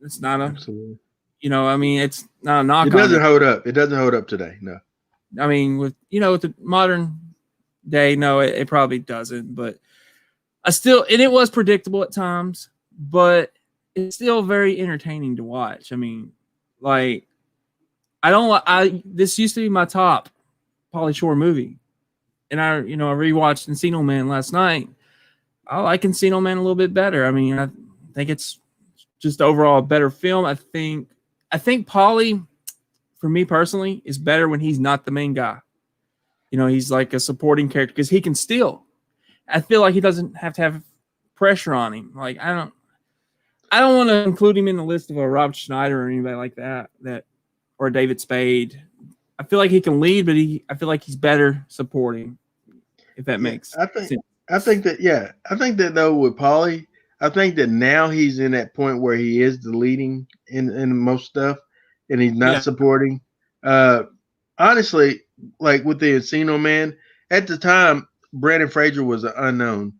It's not a, Absolutely. you know, I mean, it's not a knock It on doesn't it. hold up. It doesn't hold up today. No. I mean, with the modern day, no, it probably doesn't. But and it was predictable at times, but it's still very entertaining to watch. I mean, like, this used to be my top Pauly Shore movie, and I rewatched Encino Man last night. I like Encino Man a little bit better. I mean, I think it's just overall a better film. I think Pauly, for me personally, is better when he's not the main guy. You know, he's like a supporting character because he can still. I feel like he doesn't have to have pressure on him. Like, I don't want to include him in the list of a Rob Schneider or anybody like that or David Spade. I feel like he can lead, but I feel like he's better supporting, if that makes sense. I think that though with Pauly, I think that now he's in that point where he is the leading in most stuff, and he's not supporting. Honestly, like with the Encino Man, at the time, Brandon Fraser was an unknown,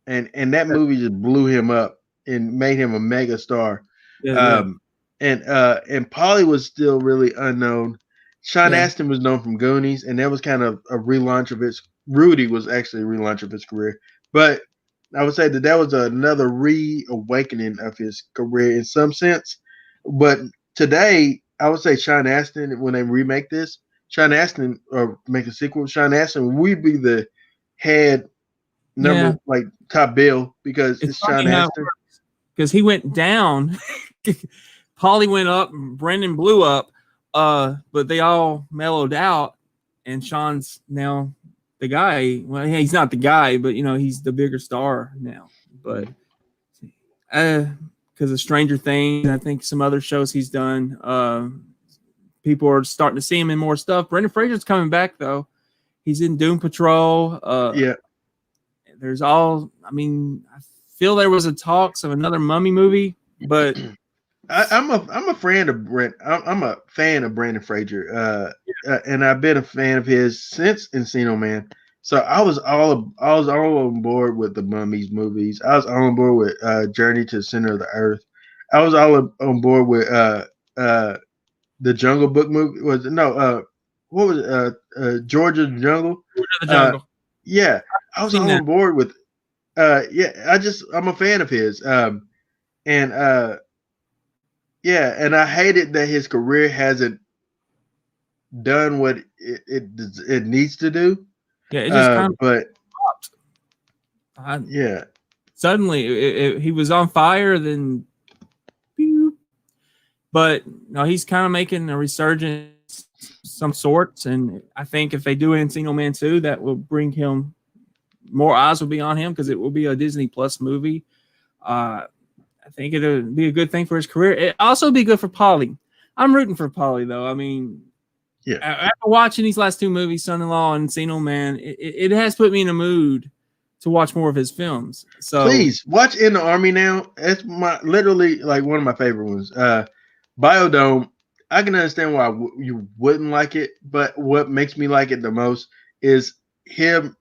and that movie just blew him up and made him a mega star. And Pauly was still really unknown. Sean Astin was known from Goonies, and that was kind of a relaunch of his. Rudy was actually a relaunch of his career, but I would say that was another reawakening of his career in some sense. But today, I would say Sean Astin, when they remake this, Sean Astin or make a sequel, Sean Astin would be the head number like top bill because it's Sean Astin. Because he went down, Pauly went up, Brendan blew up, but they all mellowed out, and Sean's now the guy. Well, he's not the guy, but he's the bigger star now. But because of Stranger Things, I think some other shows he's done, people are starting to see him in more stuff. Brendan Fraser's coming back though. He's in Doom Patrol. There's I feel there was a talks of another Mummy movie, but I'm a fan of I'm a fan of Brandon Fraser, and I've been a fan of his since Encino Man. So I was all on board with the Mummies movies. I was all on board with Journey to the Center of the Earth. I was all on board with the Jungle Book movie. What was it? Georgia Jungle. The Jungle. Yeah, I was all on board with. I'm a fan of his. And I hated that his career hasn't done what it needs to do. Yeah, it just kind of stopped. Suddenly he was on fire, then but no, he's kind of making a resurgence some sorts, and I think if they do Encino Man 2, that will bring him more eyes will be on him because it will be a Disney Plus movie. I think it'll be a good thing for his career. It also be good for Pauly. I'm rooting for Pauly though. I mean, after watching these last two movies, Son-in-Law and Encino Man, it has put me in a mood to watch more of his films. So please watch In the Army now. It's literally like one of my favorite ones. Biodome. I can understand why you wouldn't like it, but what makes me like it the most is him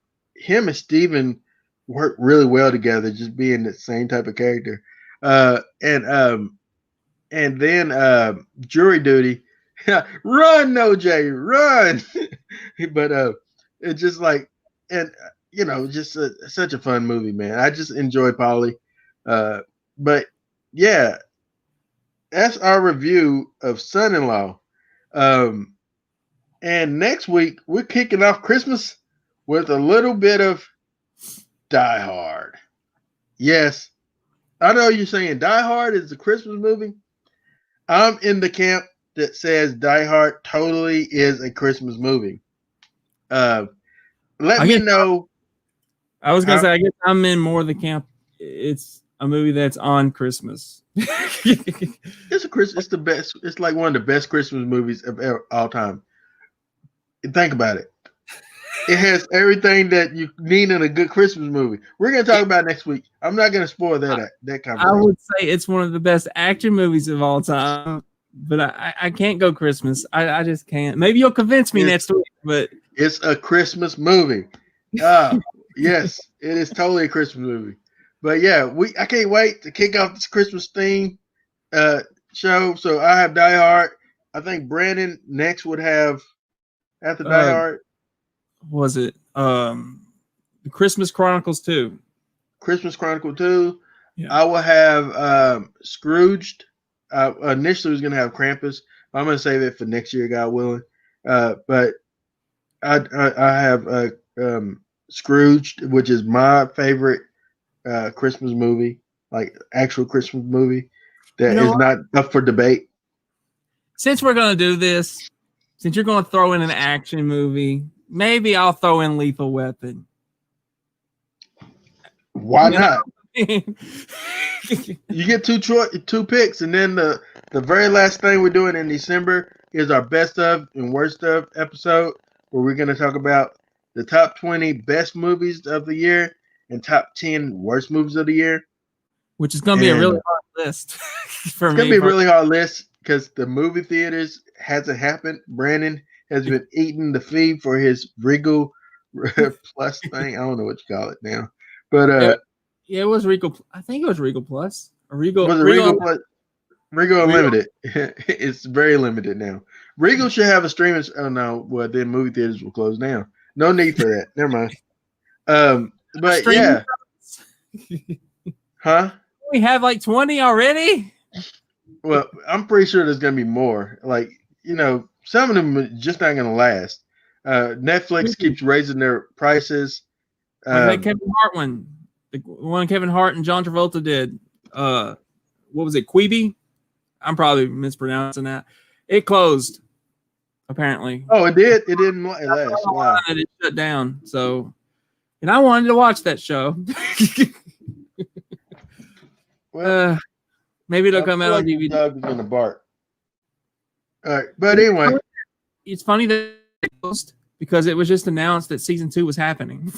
and Steven work really well together, just being the same type of character. And then Jury Duty. Run, OJ, run. But It's just like, and just such a fun movie, man. I just enjoy Polly. But yeah, that's our review of Son-in-Law. And next week we're kicking off Christmas with a little bit of Die Hard. Yes, I know you're saying Die Hard is a Christmas movie. I'm in the camp that says Die Hard totally is a Christmas movie. Let me know. I was gonna say, I guess I'm in more the camp. It's a movie that's on Christmas. It's the best. It's like one of the best Christmas movies of all time. Think about it. It has everything that you need in a good Christmas movie. We're gonna talk about it next week. I'm not gonna spoil that conversation. I would say it's one of the best action movies of all time, but I can't go Christmas. I just can't. Maybe you'll convince me next week, but it's a Christmas movie. Yes, it is totally a Christmas movie. But yeah, I can't wait to kick off this Christmas theme show. So I have Die Hard. I think Brandon next would have after Die Hard. Was it the Christmas Chronicles 2? Christmas Chronicle 2. Yeah. I will have Scrooged. Initially was gonna have Krampus. I'm gonna save it for next year, God willing. But I have Scrooged, which is my favorite Christmas movie, like actual Christmas movie that is not up for debate. Since we're gonna do this, since you're gonna throw in an action movie, maybe I'll throw in Lethal Weapon. Why not? You get two picks, and then the very last thing we're doing in December is our best of and worst of episode, where we're going to talk about the top 20 best movies of the year and top 10 worst movies of the year. Which is going to be a really hard list for me. It's going to be a really hard list because the movie theaters hasn't happened. Brandon has been eating the feed for his Regal Plus thing. I don't know what you call it now. But yeah, it was Regal. I think it was Regal Plus. Or Regal. Was it Regal Plus? Regal Unlimited. It's very limited now. Regal should have a streaming. Oh no, well then movie theaters will close down. No need for that. Never mind. But yeah. Huh? We have like 20 already. Well, I'm pretty sure there's gonna be more. Like, some of them are just not gonna last. Netflix keeps raising their prices. Like Kevin Hart one. The one Kevin Hart and John Travolta did. What was it? Quibi? I'm probably mispronouncing that. It closed, apparently. Oh, it did? It didn't last. Wow. It shut down. So, and I wanted to watch that show. Well, maybe it'll come out on DVD. Dog is gonna bark. All right, but anyway, it's funny that it closed because it was just announced that season 2 was happening.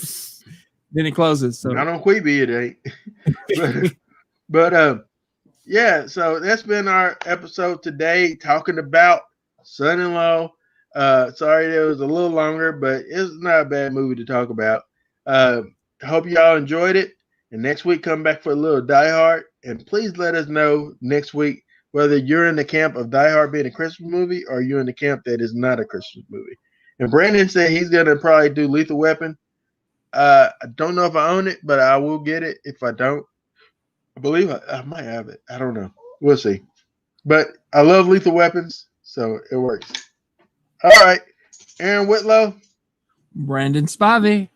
Then it closes. So not on Quibi, it ain't. but yeah. So that's been our episode today, talking about Son-in-Law. Sorry it was a little longer, but it's not a bad movie to talk about. Hope y'all enjoyed it. And next week, come back for a little Die Hard. And please let us know next week whether you're in the camp of Die Hard being a Christmas movie or you're in the camp that is not a Christmas movie. And Brandon said he's going to probably do Lethal Weapon. I don't know if I own it, but I will get it. If I don't, I believe I might have it. I don't know. We'll see. But I love Lethal Weapons, so it works. All right. Aaron Whitlow. Brandon Spivey.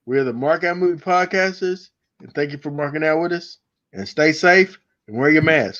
We're the Markout Movie Podcasters, and thank you for marking out with us. And stay safe and wear your mask.